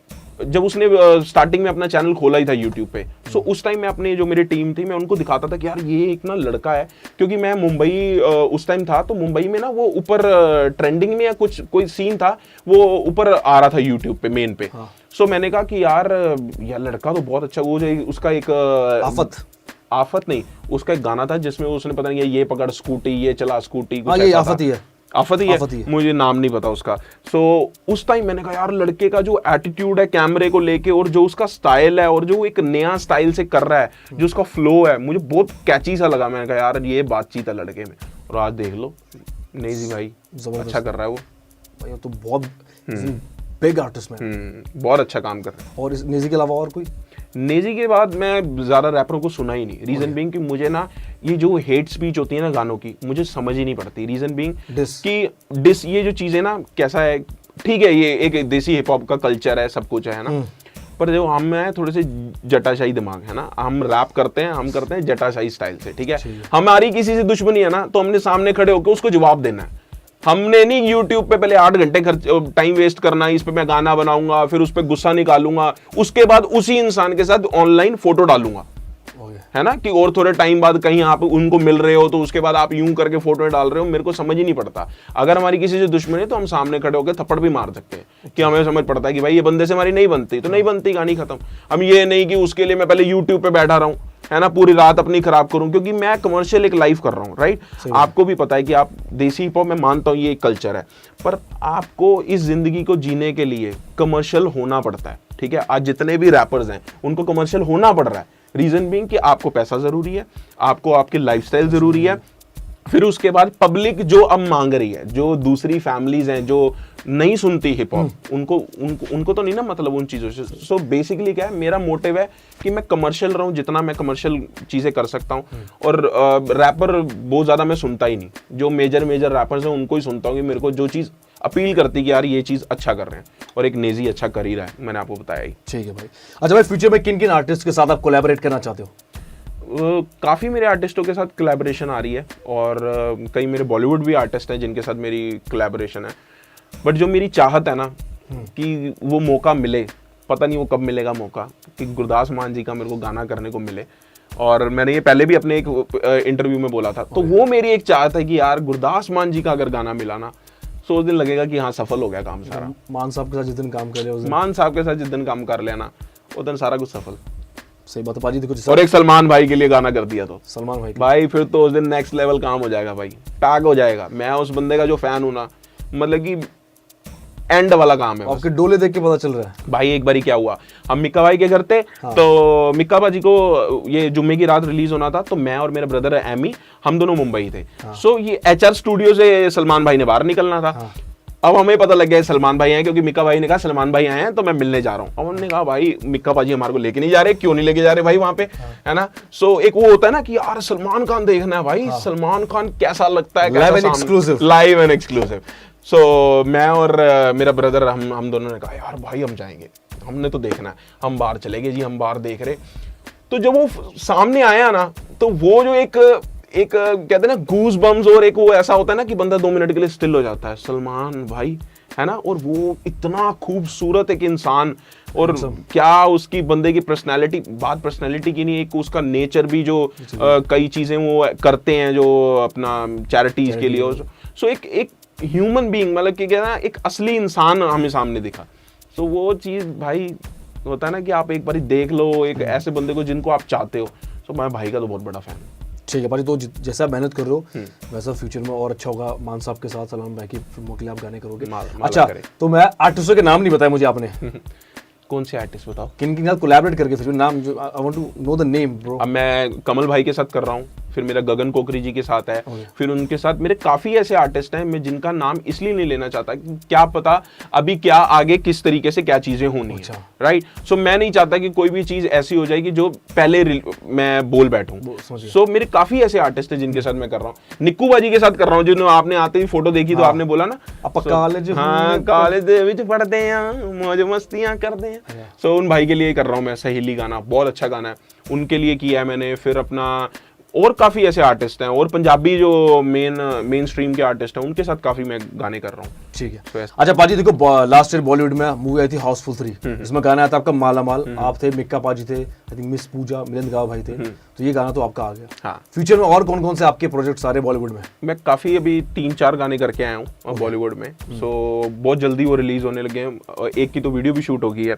जब उसने स्टार्टिंग में अपना चैनल खोला ही था यूट्यूब पे, सो उस टाइम में अपने जो मेरी टीम थी, मैं उनको दिखाता था कि यार ये एक ना लड़का है, क्योंकि मैं मुंबई उस टाइम था, तो मुंबई में ना वो ऊपर ट्रेंडिंग में या कुछ कोई सीन था, वो ऊपर आ रहा था यूट्यूब पे मेन पे। सो मैंने कहा कि यार लड़का तो बहुत अच्छा, वो जो उसका एक आफत नहीं, उसका एक गाना था जिसमें उसने पता नहीं ये पकड़ स्कूटी, ये चला स्कूटी, हाँ ये आफत ही है, आफत ही है, मुझे नाम नहीं पता उसका। सो उस टाइम मैंने कहा यार लड़के का जो एटीट्यूड है कैमरे को लेके और जो उसका स्टाइल है और जो एक नया स्टाइल से कर रहा है, जो उसका फ्लो है, मुझे बहुत कैची सा लगा। मैंने कहा यार ये बातचीत है लड़के में। और आज देख लो नेजी भाई अच्छा कर रहा है वो भाई, तो बहुत बिग आर्टिस्ट में बहुत अच्छा काम कर रहा है। और इस नेजी के अलावा और कोई? नेजी के बाद मैं ज्यादा रैपरों को सुना ही नहीं। रीजन बीइंग कि मुझे ना ये जो हेट स्पीच होती है ना गानों की, मुझे समझ ही नहीं पड़ती। रीजन बीइंग कि डिस ये जो चीजें ना कैसा है, ठीक है ये एक देसी हिप हॉप का कल्चर है, सब कुछ है ना, पर जो हम हैं थोड़े से जटाशाही दिमाग है ना, हम रैप करते हैं, हम करते हैं जटाशाही स्टाइल से, ठीक है। हमारी किसी से दुश्मनी है ना, तो हमने सामने खड़े होकर उसको जवाब देना है। हमने नहीं यूट्यूब पे पहले 8 घंटे टाइम वेस्ट करना, इस पे मैं गाना बनाऊंगा, फिर उस पे गुस्सा निकालूंगा, उसके बाद उसी इंसान के साथ ऑनलाइन फोटो डालूंगा, है ना, कि और थोड़े टाइम बाद कहीं आप उनको मिल रहे हो तो उसके बाद आप यूं करके फोटो डाल रहे हो। मेरे को समझ ही नहीं पड़ता। अगर हमारी किसी से दुश्मनी है तो हम सामने खड़े होकर थप्पड़ भी मार सकते हैं, कि हमें समझ पड़ता है कि भाई ये बंदे से हमारी नहीं बनती तो नहीं बनती, कहानी खत्म। हम ये नहीं कि उसके लिए मैं पहले यूट्यूब पे बैठा रहा हूँ, है ना, पूरी रात अपनी खराब करूं, क्योंकि मैं कमर्शियल एक लाइफ कर रहा हूं, राइट। आपको भी पता है कि आप देसी हिप हॉप, मैं मानता हूं ये एक कल्चर है, पर आपको इस जिंदगी को जीने के लिए कमर्शियल होना पड़ता है, ठीक है। आज जितने भी रैपर्स हैं उनको कमर्शियल होना पड़ रहा है। रीजन बीइंग कि आपको पैसा जरूरी है, आपको आपकी लाइफस्टाइल जरूरी है, फिर उसके बाद पब्लिक जो अब मांग रही है, जो दूसरी फैमिलीज हैं जो नहीं सुनती हिप हॉप, उनको तो नहीं ना मतलब उन चीजों से। सो बेसिकली क्या है, मेरा मोटिव है कि मैं कमर्शियल रहूं, जितना मैं कमर्शियल चीजें कर सकता हूं। और रैपर बहुत ज्यादा मैं सुनता ही नहीं, जो मेजर रैपर्स हैं उनको ही सुनता हूं, कि मेरे को जो चीज अपील करती है कि यार ये चीज अच्छा कर रहे हैं, और एक नेजी अच्छा कर ही रहा है, मैंने आपको बताया ही। ठीक है भाई। अच्छा भाई, फ्यूचर में किन किन आर्टिस्ट के साथ आप कोलैबोरेट करना चाहते हो? काफ़ी मेरे आर्टिस्टों के साथ कोलैबोरेशन आ रही है, और कई मेरे बॉलीवुड भी आर्टिस्ट हैं जिनके साथ मेरी कोलैबोरेशन है। बट जो मेरी चाहत है ना कि वो मौका मिले, पता नहीं वो कब मिलेगा मौका, कि गुरदास मान जी का मेरे को गाना करने को मिले। और मैंने ये पहले भी अपने एक इंटरव्यू में बोला था, तो वो मेरी एक चाहत है कि यार गुरदास मान जी का अगर गाना मिला ना, तो उस दिन लगेगा कि हाँ सफल हो गया काम सारा। मान साहब के साथ जिस दिन काम कर लिया, मान साहब के साथ जिस दिन काम कर लिया ना, उस दिन सारा कुछ सफल। सही बात है पाजी। देखो, और एक सलमान भाई के लिए गाना कर दिया तो सलमान भाई फिर तो उस दिन नेक्स्ट लेवल काम हो जाएगा भाई, टैग हो जाएगा। मैं उस बंदे का जो फैन हूं ना, मतलब कि एंड वाला काम है। आपके डोले देख के पता चल रहा है भाई। एक बारी क्या हुआ, हम मिक्का भाई के घर थे, तो मिक्का भाजी को ये जुम्मे की रात रिलीज होना था, तो मैं और मेरा ब्रदर एमी, हम दोनों मुंबई थे। सो ये HR स्टूडियो से सलमान भाई ने बाहर निकलना था। अब हमें पता लग गया सलमान भाई आए, क्योंकि मिक्का भाई ने कहा सलमान भाई आए हैं तो मैं मिलने जा रहा हूँ। अब हमने कहा भाई मिक्का भाजी हमारे को लेके नहीं जा रहे, क्यों नहीं लेके जा रहे भाई वहां पे, है ना। सो एक वो होता है ना कि यार सलमान खान देखना है भाई, सलमान खान कैसा लगता है, लाइव एंड एक्सक्लूसिव। सो मैं और मेरा ब्रदर हम दोनों ने कहा यार भाई हम जाएंगे, हमने तो देखना है, हम बाहर चले गए जी, हम बाहर देख रहे। तो जब वो सामने आया ना, तो वो जो एक कहते हैं ना गूज बम्स, और एक वो ऐसा होता है ना कि बंदा 2 मिनट के लिए स्टिल हो जाता है, सलमान भाई, है ना। और वो इतना खूबसूरत एक इंसान, और क्या उसकी बंदे की पर्सनालिटी, बात पर्सनालिटी की नहीं, एक उसका नेचर भी, जो कई चीजें वो करते हैं जो अपना चैरिटीज के लिए। सो एक ह्यूमन बीइंग, मतलब कि क्या ना, एक असली इंसान हमें सामने दिखा। सो वो चीज भाई होता है ना कि आप एक बार देख लो एक ऐसे बंदे को जिनको आप चाहते हो। सो मैं भाई का तो बहुत बड़ा फैन हूँ। ठीक है भाई, तो जैसा मेहनत कर रहे हो वैसा फ्यूचर में और अच्छा होगा। मान साहब के साथ सलमान भाई की फिल्मों के लिए आप गाने करोगे। अच्छा, तो मैं आर्टिस्टों के नाम नहीं बताया मुझे आपने। कौन से आर्टिस्ट बताओ, किन के साथ कोलैबोरेट करके फिर नाम, I want to know the name bro. अब मैं कमल भाई के साथ कर रहा हूँ, फिर मेरा गगन कोकरी जी के साथ है, फिर उनके साथ मेरे काफी ऐसे आर्टिस्ट हैं, मैं जिनका नाम इसलिए नहीं लेना चाहता कि क्या पता अभी क्या आगे किस तरीके से क्या चीजें होनी है, राइट। सो मैं नहीं चाहता कि कोई भी चीज ऐसी हो जाए कि जो पहले मैं बोल बैठूं। सो मेरे काफी ऐसे आर्टिस्ट हैं जिनके साथ मैं कर रहा हूँ। निक्कू बाजी के साथ कर रहा हूँ, जिन्होंने आपने आते ही फोटो देखी तो आपने बोला ना कॉलेज, हाँ कॉलेज विच पढ़ते हैं, मौज मस्तियां करते हैं। सो उन भाई के लिए कर रहा हूँ मैं सहेली गाना, बहुत अच्छा गाना है, उनके लिए किया है मैंने। फिर अपना और काफी ऐसे आर्टिस्ट हैं, और पंजाबी जो मेन स्ट्रीम के आर्टिस्ट हैं उनके साथ काफी मैं गाने कर रहा हूँ। ठीक है। अच्छा पाजी, देखो लास्ट ईयर बॉलीवुड में मूवी आई थी हाउसफुल 3, जिसमें गाना आया था आपका माला माल। आप थे, मिक्का पाजी थे, आई थिंक मिस पूजा, मिलिंद गांव भाई थे, तो ये गाना तो आपका आ गया। हाँ। फ्यूचर में और कौन कौन से आपके प्रोजेक्ट सारे बॉलीवुड में? मैं काफी अभी 3-4 गाने करके आया हूँ बॉलीवुड में। सो बहुत जल्दी वो रिलीज होने लगे हैं, एक की तो वीडियो भी शूट हो गई है।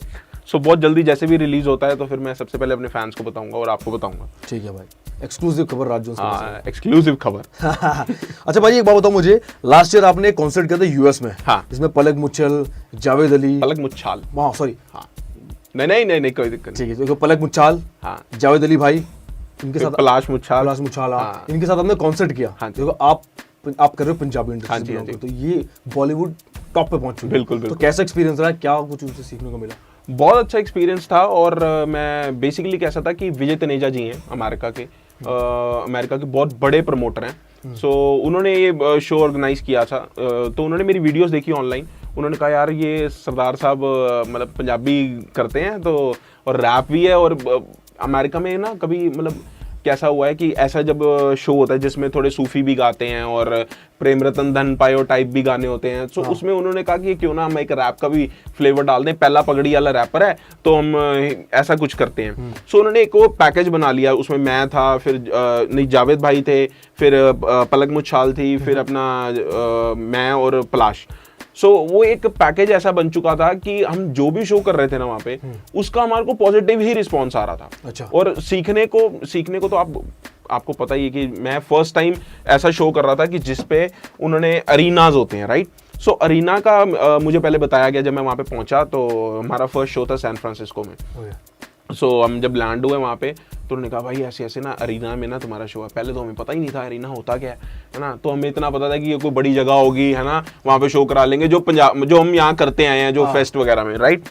सो बहुत जल्दी जैसे भी रिलीज होता है तो फिर मैं सबसे पहले अपने फैंस को बताऊंगा और आपको बताऊंगा। ठीक है भाई, एक्सक्लूसिव खबर राज जोन्स। हाँ, एक्सक्लूसिव खबर। अच्छा भाई एक बात बताओ मुझे, लास्ट ईयर आपने कॉन्सर्ट किया था यूएस में, हाँ। जिसमें पलक मुच्छल, जावेद अली, पलक मुच्छाल, हाँ सॉरी, हाँ नहीं कोई दिक्कत नहीं। ठीक है, देखो पलक मुच्छाल, हाँ, जावेद अली भाई, इनके फिर साथ पलाश मुच्छाल, हाँ, इनके साथ आपने कॉन्सर्ट किया। हाँ। देखो आप कर रहे हो पंजाबी हाँ इंडस्ट्री जी, से, तो ये बॉलीवुड टॉप पे पहुंच चुकी है। बिल्कुल, तो बिल्कुल। कैसा एक्सपीरियंस रहा, क्या कुछ उनसे सीखने को मिला? बहुत अच्छा एक्सपीरियंस था। और मैं बेसिकली कैसा था कि विजय तनेजा जी हैं अमेरिका के, अमेरिका के बहुत बड़े प्रमोटर हैं। सो उन्होंने ये शो ऑर्गेनाइज किया था, तो उन्होंने मेरी वीडियोस देखी ऑनलाइन। उन्होंने कहा यार ये सरदार साहब मतलब पंजाबी करते हैं तो, और रैप भी है, और अमेरिका में ना कभी मतलब कैसा हुआ है कि ऐसा जब शो होता है जिसमें थोड़े सूफी भी गाते हैं और प्रेम रतन धन पायो टाइप भी गाने होते हैं, तो उसमें उन्होंने कहा कि क्यों ना हम एक रैप का भी फ्लेवर डाल दें, पहला पगड़ी वाला रैपर है तो हम ऐसा कुछ करते हैं। सो उन्होंने एक वो पैकेज बना लिया, उसमें मैं था, फिर नहीं जावेद भाई थे, फिर पलक मुच्छाल थी, फिर अपना मैं और पलाश। सो वो एक पैकेज ऐसा बन चुका था कि हम जो भी शो कर रहे थे ना वहाँ पे, उसका हमारे को पॉजिटिव ही रिस्पॉन्स आ रहा था। अच्छा। और सीखने को तो आपको पता ही है कि मैं फर्स्ट टाइम ऐसा शो कर रहा था कि जिसपे उन्होंने अरीनाज होते हैं, राइट। सो अरीना का मुझे पहले बताया गया जब मैं वहाँ पे पहुंचा, तो हमारा फर्स्ट शो था सैन फ्रांसिस्को में। सो हम जब लैंड हुए वहाँ पे तो उन्होंने कहा भाई ऐसे ऐसे ना अरीना में ना तुम्हारा शो है। पहले तो हमें पता ही नहीं था अरीना होता क्या है ना, तो हमें इतना पता था कि ये कोई बड़ी जगह होगी, है ना, वहाँ पे शो करा लेंगे जो हम यहाँ करते आए हैं, जो फेस्ट वगैरह में, राइट।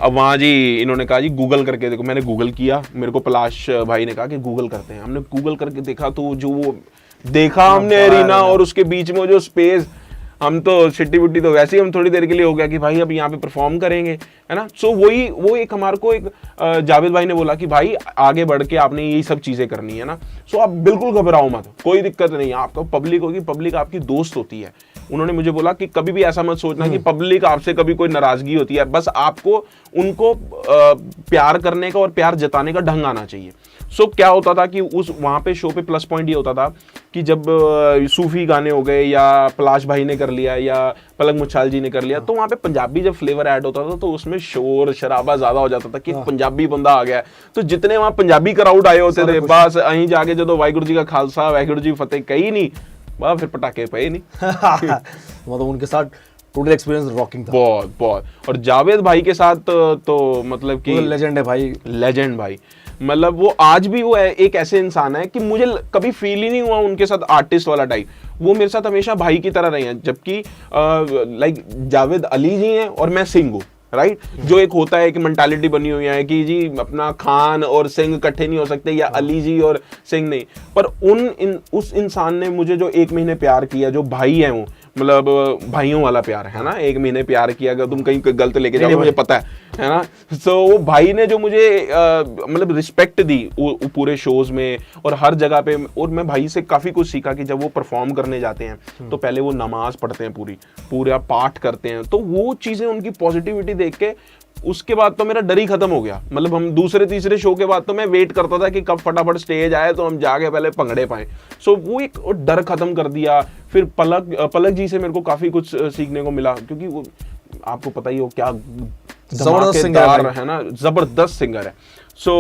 अब वहाँ जी इन्होंने कहा जी गूगल करके देखो। मैंने गूगल किया, मेरे को पलाश भाई ने कहा कि गूगल करते हैं। हमने गूगल करके देखा तो जो वो देखा हमने अरीना, और उसके बीच में जो स्पेस, हम तो सिट्टी बुट्टी तो वैसे ही हम थोड़ी देर के लिए हो गया कि भाई अब यहाँ पे परफॉर्म करेंगे, है ना। सो वो एक हमारे को एक जावेद भाई ने बोला कि भाई आगे बढ़ के आपने ये सब चीजें करनी है ना। सो आप बिल्कुल घबराओ मत, कोई दिक्कत नहीं है, आपका पब्लिक होगी, पब्लिक आपकी दोस्त होती है। उन्होंने मुझे बोला कि कभी भी ऐसा मत सोचना कि पब्लिक आपसे कभी कोई नाराजगी होती है, बस आपको उनको प्यार करने का और प्यार जताने का ढंग आना चाहिए। सो क्या होता था कि उस वहाँ पे शो पे प्लस पॉइंट ये होता था कि जब सूफी गाने हो गए या पलाश भाई ने कर लिया या पलक मुच्छाल जी ने कर लिया, तो वहाँ पे पंजाबी जब फ्लेवर ऐड होता था तो उसमें शोर शराबा ज्यादा हो जाता था कि पंजाबी बंदा आ गया है। तो जितने वहाँ पंजाबी क्राउड आए होते थे, बस अहीं जाके जो वाहिगुरू जी का खालसा वाहिगुरू जी फतेह कही नहीं, बस फिर पटाखे पे नहीं। मतलब उनके साथ टोटल एक्सपीरियंस रॉकिंग था। बहुत। और जावेद भाई के साथ तो मतलब कि लेजेंड है भाई, लेजेंड भाई। मतलब वो आज भी वो एक ऐसे इंसान है कि मुझे कभी फील ही नहीं हुआ उनके साथ आर्टिस्ट वाला टाइप। वो मेरे साथ हमेशा भाई की तरह रहे हैं, जबकि लाइक जावेद अली जी हैं और मैं सिंह हूँ, राइट। जो एक होता है, एक मेंटालिटी बनी हुई है कि जी अपना खान और सिंह इकट्ठे नहीं हो सकते, या अली जी और सिंह नहीं। पर उस इंसान ने मुझे जो 1 महीने प्यार किया, जो भाई है वो, मतलब भाइयों वाला प्यार है ना, 1 महीने प्यार किया, अगर तुम कहीं गलत लेके जाओ मुझे पता है ना। सो वो भाई ने जो मुझे मतलब रिस्पेक्ट दी पूरे शोज में और हर जगह पे, और मैं भाई से काफी कुछ सीखा कि जब वो परफॉर्म करने जाते हैं तो पहले वो नमाज पढ़ते हैं, पूरा पाठ करते हैं। तो वो चीजें उनकी पॉजिटिविटी देख के उसके बाद तो मेरा डर ही खत्म हो गया। मतलब हम दूसरे तीसरे शो के बाद तो मैं वेट करता था कि कब फटाफट स्टेज आए तो हम जाके पहले भंगड़े पाए। सो वो एक डर खत्म कर दिया। फिर पलक जी से मेरे को काफी कुछ सीखने को मिला, क्योंकि वो आपको पता ही हो क्या धमाकेदार है ना, जबरदस्त सिंगर है। सो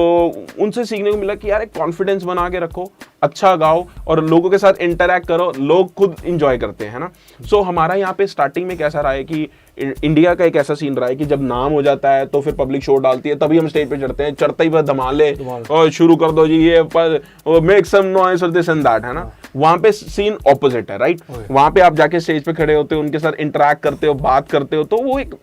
उनसे सीखने को मिला कि यार एक कॉन्फिडेंस बना के रखो, अच्छा गाओ और लोगों के साथ इंटरैक्ट करो, लोग खुद इंजॉय करते हैं ना। सो हमारा यहाँ पे स्टार्टिंग में कैसा रहा है कि इंडिया का एक ऐसा सीन रहा है कि जब नाम हो जाता है तो फिर पब्लिक शो डालती है, तभी हम स्टेज पे चढ़ते हैं, चढ़ते ही बस धमाले और शुरू कर दो जी, ये पर मेक सम नॉइस और दिस एंड दैट, है ना। वहां पे सीन ऑपोजिट है, राइट। वहां पे आप जाके स्टेज पे खड़े होते हो, उनके साथ इंटरैक्ट करते हो, बात करते हो, तो वो एक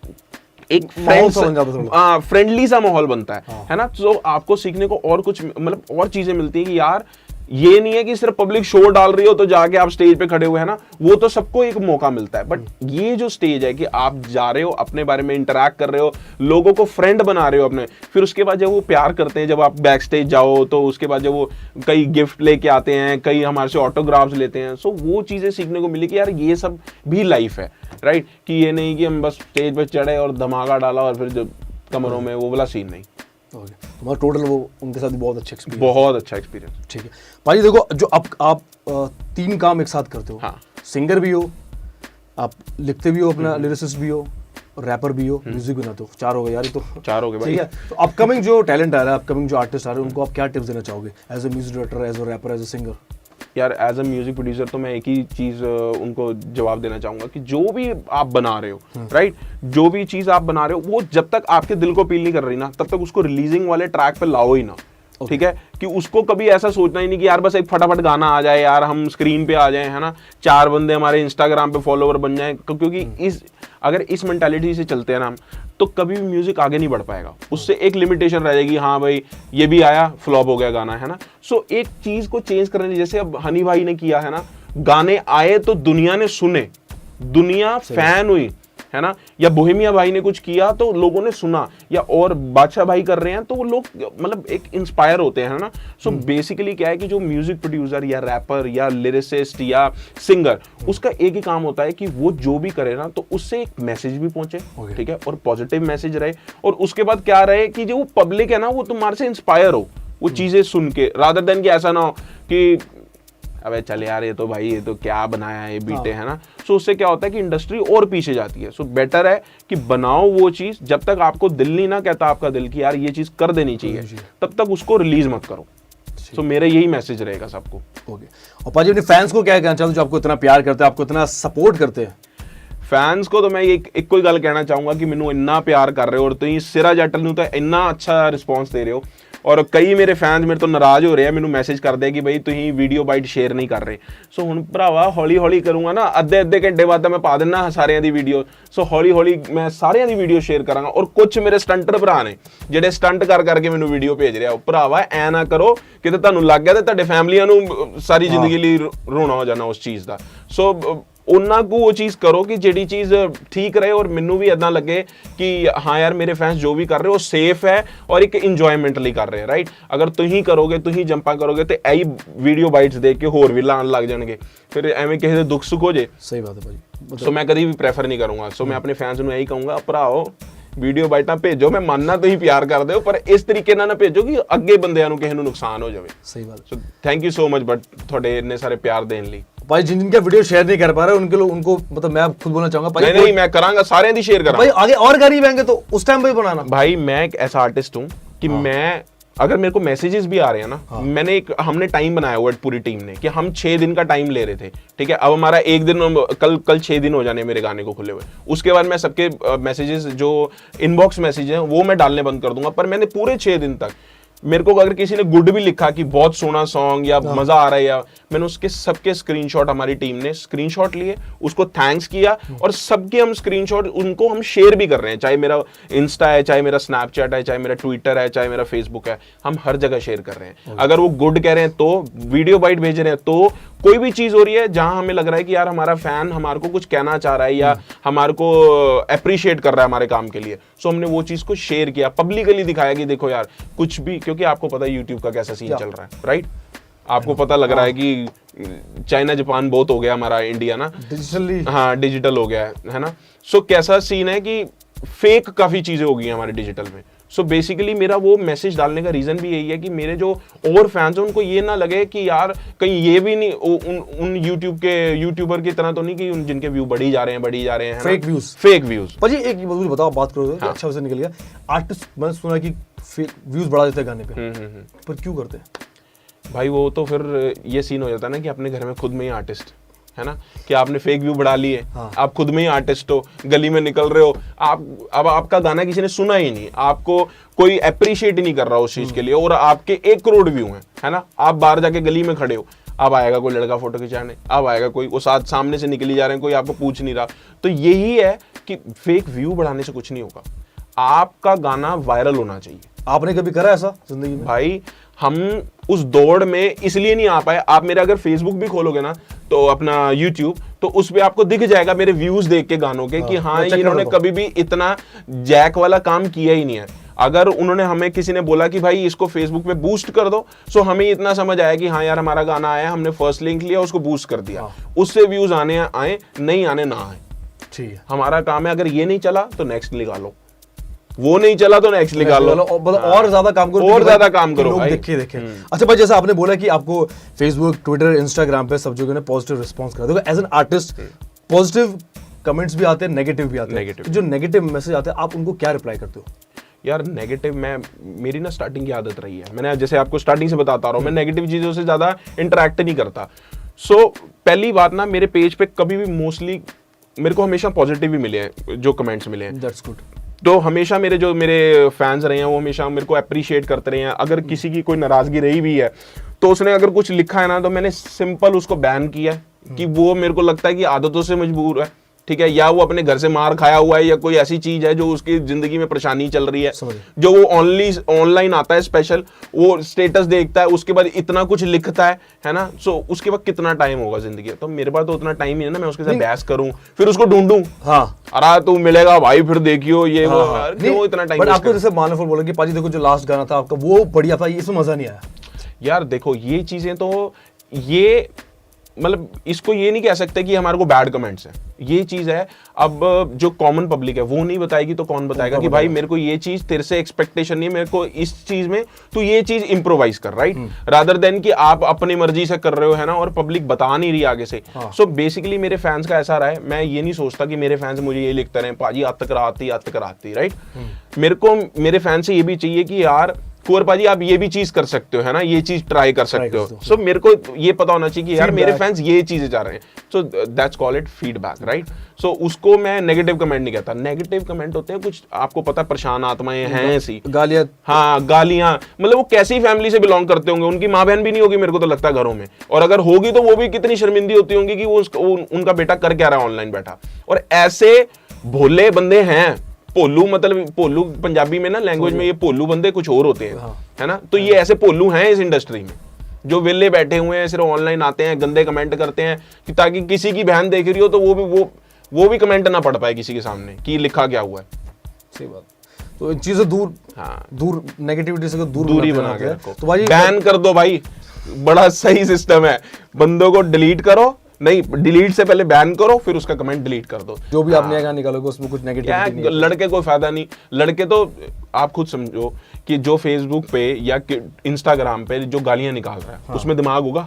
फ्रेंडली सा माहौल बनता है ना। तो आपको सीखने को और कुछ मतलब और चीजें मिलती है कि यार ये नहीं है कि सिर्फ पब्लिक शो डाल रही हो तो जाके आप स्टेज पे खड़े हुए हैं ना, वो तो सबको एक मौका मिलता है। बट ये जो स्टेज है कि आप जा रहे हो, अपने बारे में इंटरैक्ट कर रहे हो, लोगों को फ्रेंड बना रहे हो अपने, फिर उसके बाद जब वो प्यार करते हैं, जब आप बैक स्टेज जाओ तो उसके बाद जब वो कई गिफ्ट लेके आते हैं, कई हमारे से ऑटोग्राफ्स लेते हैं, सो वो चीजें सीखने को मिली कि यार ये सब भी लाइफ है, राइट। कि ये नहीं कि हम बस स्टेज पे चढ़े और धमाका डाला और फिर जब कमरों में, वो वाला सीन नहीं। तुम्हारा टोटल वो उनके साथ बहुत अच्छा एक्सपीरियंस, बहुत अच्छा एक्सपीरियंस। ठीक है भाई, देखो जो आप 3 काम एक साथ करते हो, हाँ। सिंगर भी हो, आप लिखते भी हो, अपना लिरिसिस्ट भी हो, रैपर भी हो, म्यूजिक भी ना तो 4 हो गए यार, ये तो 4 हो गए भाई। ठीक है। तो अपकमिंग जो टैलेंट आ रहा है, अपकमिंग जो आर्टिस्ट आ रहे हैं, उनको आप क्या टिप्स देना चाहोगे as a music director, as a rapper, as a singer? यार एज अ म्यूजिक प्रोड्यूसर तो मैं एक ही चीज उनको जवाब देना चाहूंगा कि जो भी आप बना रहे हो, राइट, जो भी चीज आप बना रहे हो वो जब तक आपके दिल को फील नहीं कर रही ना, तब तक उसको रिलीजिंग वाले ट्रैक पे लाओ ही ना। ठीक है, कि उसको कभी ऐसा सोचना ही नहीं कि यार बस एक फटाफट गाना आ जाए, यार हम स्क्रीन पे आ जाए, है ना, 4 बंदे हमारे इंस्टाग्राम पे फॉलोवर बन जाएं, क्योंकि अगर इस मेंटालिटी से चलते हैं ना हम, तो कभी भी म्यूजिक आगे नहीं बढ़ पाएगा। उससे एक लिमिटेशन रह जाएगी, हाँ भाई ये भी आया, फ्लॉप हो गया गाना, है ना। सो एक चीज को चेंज करने, जैसे अब हनी भाई ने किया है ना, गाने आए तो दुनिया ने सुने, दुनिया फैन हुई, है ना, या बोहेमिया भाई ने कुछ किया तो लोगों ने सुना, या और बादशाह भाई कर रहे हैं तो वो लोग मतलब एक इंस्पायर होते हैं, है ना। सो बेसिकली क्या है कि जो म्यूजिक प्रोड्यूसर या रैपर या लिरिसिस्ट या सिंगर, उसका एक ही काम होता है कि वो जो भी करे ना, तो उससे एक मैसेज भी पहुंचे, ठीक है, और पॉजिटिव मैसेज रहे, और उसके बाद क्या रहे कि जो पब्लिक है ना वो तुम्हारे से इंस्पायर हो वो चीजें सुन के, रादर देन कि ऐसा ना हो कि अबे चल यार ये तो भाई ये तो क्या बनाया है ये बीटे, है ना। सो उससे क्या होता है कि इंडस्ट्री और पीछे जाती है। सो बेटर है कि बनाओ वो चीज, जब तक आपको दिल नहीं ना कहता आपका दिल कि यार ये चीज कर देनी चाहिए, तब तक उसको रिलीज मत करो। सो मेरा यही मैसेज रहेगा सबको। ओके, और पाजी अपने फैंस को क्या कहना चाहते हो जो आपको इतना प्यार करते हैं, आपको इतना सपोर्ट करते हैं? फैंस को तो मैं एक कोई गल कहना चाहूंगा कि मैनू इन्ना प्यार कर रहे हो और तुम सिरा जट नूं तो इन्ना अच्छा रिस्पॉन्स दे रहे हो, और कई मेरे फैंस मेरे तो नाराज हो रहे हैं, मैनू मैसेज करते हैं कि भाई तुम वीडियो बाइट शेयर नहीं कर रहे। सो हुण भरावा हौली हौली करूंगा ना, अद्धे घंटे बाद मैं पा देना सारिਆਂ ਦੀ वीडियो। सो हौली हौली मैं सारिਆਂ ਦੀ वीडियो शेयर करांगा। और कुछ मेरे स्टंटर भरा ने ਜਿਹੜੇ स्टंट कर करके मैनू वीडियो भेज रहे हो, भरावा ऐ ना करो कि ਤੁਹਾਨੂੰ ਲੱਗ ਗਿਆ ਤੇ ਤੁਹਾਡੇ ਫੈਮਲੀਆਂ ਨੂੰ ਸਾਰੀ ਜ਼ਿੰਦਗੀ ਲਈ ਰੋਣਾ ਹੋ ਜਾਣਾ ਉਸ ਚੀਜ਼ ਦਾ। ਸੋ ਉਹਨਾਂ को वो चीज़ करो कि ਜਿਹੜੀ चीज़ ठीक रहे, और ਮੈਨੂੰ भी इतना लगे कि हाँ यार मेरे फैंस जो भी कर रहे हो सेफ है और एक इंजॉयमेंट ਲਈ कर रहे हैं, राइट। अगर तुम करोगे, तुम जंपा करोगे तो यही वीडियो बाइट्स देख के होर भी लान लग जाएंगे, फिर एवं किसी के दुख सुख हो जाए। सही बात है भाई। सो मैं कभी भी प्रेफर नहीं करूँगा। सो मैं अपने फैंस ਨੂੰ यही कहूँगा, ਭਰਾਓ ਵੀਡੀਓ ਬਾਈਟਾਂ ਭੇਜੋ, ਮੈਂ ਮੰਨਣਾ ਤੁਸੀਂ ਪਿਆਰ ਕਰਦੇ ਹੋ, ਪਰ ਇਸ ਤਰੀਕੇ ਨਾਲ ਨਾ ਭੇਜੋ ਕਿ ਅੱਗੇ ਬੰਦਿਆਂ ਨੂੰ ਕਿਸੇ ਨੂੰ ਨੁਕਸਾਨ ਹੋ ਜਾਵੇ। सही बात। So thank you so much but ਤੁਹਾਡੇ ਇੰਨੇ ਸਾਰੇ ਪਿਆਰ ਦੇਣ ਲਈ। भाई जिनका वीडियो शेयर नहीं कर पा रहे उनके लोग, उनको मतलब मैं खुद बोलना चाहूंगा भाई, नहीं मैं करांगा, सारे दी शेयर करांगा भाई, आगे और गरीब आएंगे तो उस टाइम पे बनाना। भाई मैं एक ऐसा आर्टिस्ट हूँ कि मैं अगर मेरे को मैसेजेस भी आ रहे हैं ना, मैंने हमने टाइम बनाया हुआ है पूरी टीम ने कि हम 6 दिन का टाइम ले रहे थे, ठीक है। अब हमारा एक दिन, कल 6 दिन हो जाने मेरे गाने को खुले हुए, उसके बाद मैं सबके मैसेजेस जो इनबॉक्स मैसेज हैं वो मैं डालने बंद कर दूंगा। पर मैंने पूरे 6 दिन तक, मेरे को अगर किसी ने गुड भी लिखा कि बहुत सोना सॉन्ग या मजा आ रहा है, या मैंने उसके सबके स्क्रीनशॉट, हमारी टीम ने स्क्रीनशॉट लिए, उसको थैंक्स किया, और सबके हम स्क्रीनशॉट उनको हम शेयर भी कर रहे हैं, चाहे मेरा इंस्टा है, चाहे मेरा स्नैपचैट है, चाहे मेरा ट्विटर है, चाहे मेरा फेसबुक है, हम हर जगह शेयर कर रहे हैं। अगर वो गुड कह रहे हैं तो, वीडियो बाइट भेज रहे हैं तो, कोई भी चीज हो रही है जहां हमें लग रहा है कि यार हमारा फैन हमारे को कुछ कहना चाह रहा है या हमारे को अप्रिशिएट कर रहा है हमारे काम के लिए, सो हमने वो चीज को शेयर किया, पब्लिकली दिखाया कि देखो यार कुछ भी, क्योंकि आपको पता है यूट्यूब का कैसा सीन चल रहा है, राइट। आपको पता लग रहा है कि चाइना जापान बहुत हो गया हमारा इंडिया ना, डिजिटली, हाँ डिजिटल हो गया है ना। सो कैसा सीन है कि फेक काफी चीजें हो गई हैं हमारे डिजिटल में। सो बेसिकली मेरा वो मैसेज डालने का रीजन भी यही है कि मेरे जो और फैंस हैं उनको ये ना लगे कि यार कहीं ये भी नहीं उन यूट्यूबर की तरह तो नहीं कि जिनके व्यू बढ़ी जा रहे हैं फेक व्यूज। भाई एक मुझे बताओ, बात करो तो अच्छा वैसे निकल गया। आर्टिस्ट मैंने सुना कि व्यूज बढ़ा देते हैं गाने पे, पर क्यों करते हैं भाई? वो तो फिर ये सीन हो जाता है ना कि अपने घर में खुद में ही आर्टिस्ट है ना, कि आपने फेक व्यू बढ़ा लिए, आप खुद में ही आर्टिस्ट हो, गली में निकल रहे हो, अब आपका गाना किसी ने सुना ही नहीं, आपको कोई अप्रिशिएट ही नहीं कर रहा उस चीज के लिए, और आपके 1 करोड़ व्यू हैं, है ना। आप बाहर जाके गली में खड़े हो, अब आएगा कोई लड़का फोटो खिंचाने, अब आएगा कोई, वो साथ सामने से निकली जा रहे हैं, कोई आपको पूछ नहीं रहा। तो यही है कि फेक व्यू बढ़ाने से कुछ नहीं होगा, आपका गाना वायरल होना चाहिए। आपने कभी करा ऐसा जिंदगी में? भाई हम उस दौड़ में इसलिए नहीं आ पाए। आप मेरा अगर फेसबुक भी खोलोगे ना, तो अपना यूट्यूब, तो उस पे आपको दिख जाएगा मेरे व्यूज देख के गानों के कि हाँ इन्होंने कभी भी इतना जैक वाला काम किया ही नहीं है। अगर उन्होंने हमें किसी ने बोला कि भाई इसको फेसबुक पे बूस्ट कर दो, सो हमें इतना समझ आया कि हाँ यार हमारा गाना आया, हमने फर्स्ट लिंक लिया, उसको बूस्ट कर दिया, उससे व्यूज आने आए, नहीं आने ना आए, ठीक है। हमारा काम है, अगर ये नहीं चला तो नेक्स्ट निकालो, वो नहीं चला तो नेक्स्ट निकाल लो, और ज्यादा काम करो, और ज्यादा काम करो भाई। देखे अच्छा भाई, जैसा आपने बोला कि आपको फेसबुक, ट्विटर, इंस्टाग्राम पे सब जगह ने पॉजिटिव रिस्पांस करा, देखो as an artist positive comments भी आते हैं, नेगेटिव भी आते हैं। Negative। तो जो नेगेटिव मैसेज आते हैं आप उनको क्या रिप्लाई करते हो? यार नेगेटिव मेरी ना स्टार्टिंग की आदत रही है, मैंने जैसे आपको स्टार्टिंग से बताता रहा हूँ, मैं नेगेटिव चीजों से ज्यादा इंटरेक्ट नहीं करता। सो पहली बात ना, मेरे पेज पे कभी भी मोस्टली मेरे को हमेशा पॉजिटिव ही मिले हैं जो कमेंट्स मिले हैं। That's good. तो हमेशा मेरे फैंस रहे हैं वो हमेशा मेरे को अप्रिशिएट करते रहे हैं। अगर किसी की कोई नाराजगी रही भी है तो उसने अगर कुछ लिखा है ना, तो मैंने सिंपल उसको बैन किया है कि वो मेरे को लगता है कि आदतों से मजबूर है, ठीक है, या वो अपने घर से मार खाया हुआ है, या कोई ऐसी चीज है जो उसकी जिंदगी में परेशानी चल रही है, जो वो ऑनलाइन आता है स्पेशल, वो स्टेटस देखता है, उसके बाद इतना कुछ लिखता है ना। सो उसके बाद कितना टाइम होगा जिंदगी, तो मेरे पास तो उतना टाइम ही है ना, मैं उसके साथ बहस करूं फिर उसको ढूंढूं। हाँ, अरे तू मिलेगा भाई फिर देखियो ये वो, क्यों इतना टाइम। बट आपको जैसे मानफुल बोला कि पाजी देखो जो लास्ट गाना था आपका वो बढ़िया था, इसमें मजा नहीं आया। यार देखो ये चीजें तो ये मतलब इसको ये नहीं कह सकते कि हमारे को बैड कमेंट्स हैं, ये चीज है। अब जो कॉमन पब्लिक है वो नहीं बताएगी तो कौन बताएगा कि भाई मेरे को ये चीज तेरे से एक्सपेक्टेशन नहीं है, मेरे को इस चीज में तू ये चीज इंप्रोवाइज कर, राइट, रादर देन कि आप अपनी मर्जी से कर रहे हो, है ना, और पब्लिक बता नहीं रही आगे से। सो बेसिकली मेरे फैंस का ऐसा रहा है, मैं ये नहीं सोचता कि मेरे फैंस मुझे ये लिखते रहे पाजी आज तक आती, राइट। मेरे को मेरे फैंस से ये भी चाहिए कि यार कुंवर पाजी आप ये भी चीज कर सकते हो, है ना, ये चीज ट्राई कर सकते हो। सो मेरे को ये पता होना चाहिए कि यार मेरे फैंस ये चीजें चाह रहे हैं, so that's call it feedback, right. So उसको मैं नेगेटिव कमेंट नहीं कहता। नेगेटिव कमेंट होते हैं कुछ आपको पता परेशान आत्माएं हैं ऐसी, गालियां, हाँ गालियां, मतलब वो कैसी फैमिली से बिलोंग करते होंगे, उनकी माँ बहन भी नहीं होगी मेरे को तो लगता है घरों में, और अगर होगी तो वो भी कितनी शर्मिंदी होती होंगी कि वो उनका बेटा कर क्या रहा है ऑनलाइन बैठा। और ऐसे भोले बंदे हैं, पोलू, मतलब पोलू पंजाबी में ना लैंग्वेज में ये पोलू बंदे कुछ और होते हैं, है ना। तो ये ऐसे पोलू हैं इस इंडस्ट्री में जो वेले बैठे हुए हैं, सिर्फ ऑनलाइन आते हैं, गंदे कमेंट करते हैं कि ताकि किसी की बहन देख रही हो तो वो भी कमेंट ना पढ़ पाए किसी के सामने कि लिखा क्या हुआ है। सही बात। तो इन चीजें दूर, हाँ, दूर नेगेटिविटी से दूरी बना के रखो। तो भाई बैन कर दो भाई, बड़ा सही सिस्टम है। बंदों को डिलीट करो, नहीं डिलीट से पहले बैन करो, फिर उसका कमेंट डिलीट कर दो। जो भी आप नया गाना निकालोगे उसमें कुछ नेगेटिविटी नहीं है। लड़के कोई फायदा नहीं, लड़के तो आप खुद समझो कि जो फेसबुक पे या इंस्टाग्राम पे जो गालियां निकाल रहा है, उसमें दिमाग होगा?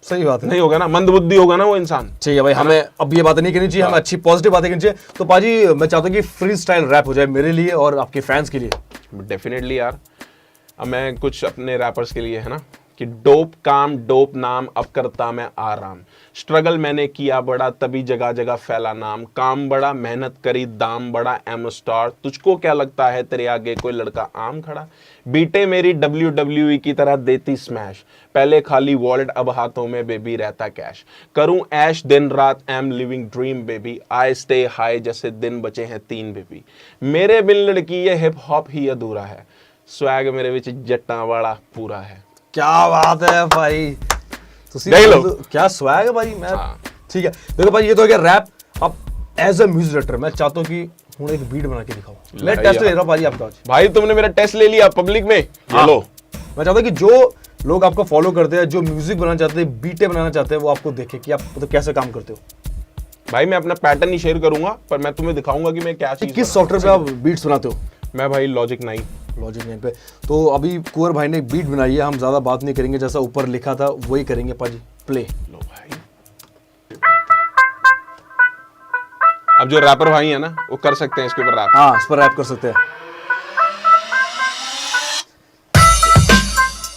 सही बात है, नहीं होगा ना, मंदबुद्धि होगा ना वो इंसान। ठीक है भाई, हमें अब ये बातें नहीं करनी चाहिए, हमें अच्छी पॉजिटिव बातें करनी चाहिए। तो पाजी मैं चाहता हूँ कि फ्री स्टाइल रैप हो जाए मेरे लिए और आपके फैंस के लिए। डेफिनेटली यार, अब मैं कुछ अपने रैपर्स के लिए, है ना, कि डोप काम डोप नाम, अब करता मैं आराम, स्ट्रगल मैंने किया बड़ा तभी जगह जगह फैला नाम, काम बड़ा मेहनत करी दाम बड़ा, एम स्टार, तुझको क्या लगता है तेरे आगे कोई लड़का आम खड़ा, बीटे मेरी WWE की तरह देती स्मैश, पहले खाली वॉलेट अब हाथों में बेबी रहता कैश, करूं ऐश दिन रात I'm living dream baby, I stay high जैसे दिन बचे हैं 3 बेबी, मेरे बिन लड़की ये हिप हॉप ही अधूरा है, स्वैग मेरे विच जट्टां वाला पूरा है। क्या बात है भाई, देख लो क्या स्वैग है भाई। मैं ठीक है, देखो भाई ये तो हो गया रैप। अब एज अ म्यूजिक डायरेक्टर मैं चाहता हूँ कि हूँ एक बीट बना के दिखाओ। मैं टेस्ट ले रहा हूँ भाई आपका आज। भाई तुमने मेरा टेस्ट ले लिया पब्लिक में, ये लो। मैं चाहता हूँ कि जो लोग आपको फॉलो करते हैं, जो म्यूजिक बनाना चाहते हैं, बीटें बनाना चाहते हैं, वो आपको देखे कि आप तो कैसे काम करते हो। भाई मैं अपना पैटर्न ही शेयर करूंगा, पर मैं तुम्हें दिखाऊंगा कि मैं क्या चीज, किस सॉफ्टवेयर पे आप बीट्स बनाते हो? मैं भाई लॉजिक 9 पे। तो अभी कुंवर भाई ने एक बीट बनाई है, हम ज्यादा बात नहीं करेंगे, जैसा ऊपर लिखा था वही करेंगे। पाजी प्ले लो भाई। अब जो रैपर भाई है ना वो कर सकते हैं इसके ऊपर रैप। हाँ, इस पर रैप कर सकते हैं।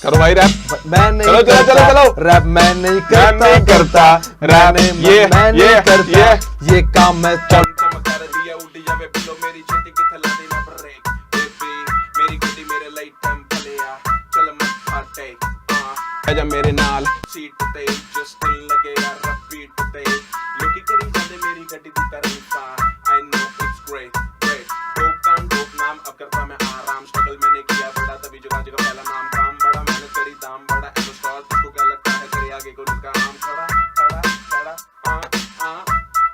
करो भाई रैप। मैं नहीं चलो चलो चलो चलो रैप मैं नहीं करता रैप ये करता ये काम मैं जब मेरे नाल सीट ते जस्ट लगे यार रिपीट ते लोकी करी जाते मेरी गड्डी दी तारीफा I know it's great dope काम डोप नाम अब करता मैं आराम स्ट्रगल मैंने किया बड़ा तभी जगह जगह पहला नाम काम बड़ा मेहनत करी दाम बड़ा एम स्टार तुझको क्या लगता है तेरे आगे कोई लड़का आम खड़ा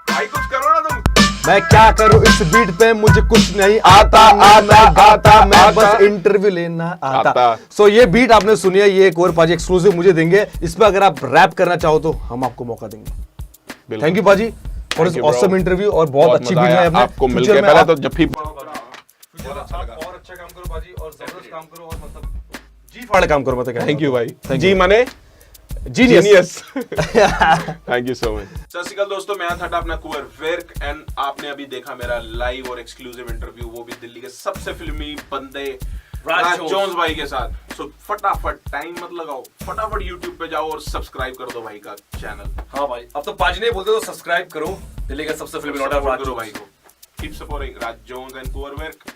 भाई कुछ करो ना तुम। मैं क्या करूं इस बीट पे, मुझे कुछ नहीं आता मैं गाता, मैं बस इंटरव्यू लेना आता। सो ये बीट आपने सुनी है, ये एक और पाजी एक्सक्लूसिव मुझे देंगे, इस पे अगर आप रैप करना चाहो तो हम आपको मौका देंगे। थैंक यू पाजी फॉर दिस ऑसम इंटरव्यू, और बहुत अच्छी बीट है आपने। आपको मिलके पहले तो जब भी और अच्छा काम करो पाजी, और जबरदस्त काम करो, और मतलब जी फाड़ काम करो। मतलब थैंक यू भाई। जी माने Genius. Thank you so much. सत श्री अकाल दोस्तों, मैं था अपना कुंवर विर्क एंड आपने अभी देखा मेरा लाइव और एक्सक्लूसिव इंटरव्यू, वो भी दिल्ली के सबसे फिल्मी बंदे राज जोन्स भाई के साथ। सो फटाफट टाइम मत लगाओ, फटाफट यूट्यूब पे जाओ और सब्सक्राइब कर दो भाई का चैनल। हाँ भाई, अब तो पाजी नहीं बोलते तो सब्सक्राइब करो, दिल्ली का सबसे फिल्मी लौंडा राज करो भाई को। Keep supporting Raj Jones and Kunwar Virk.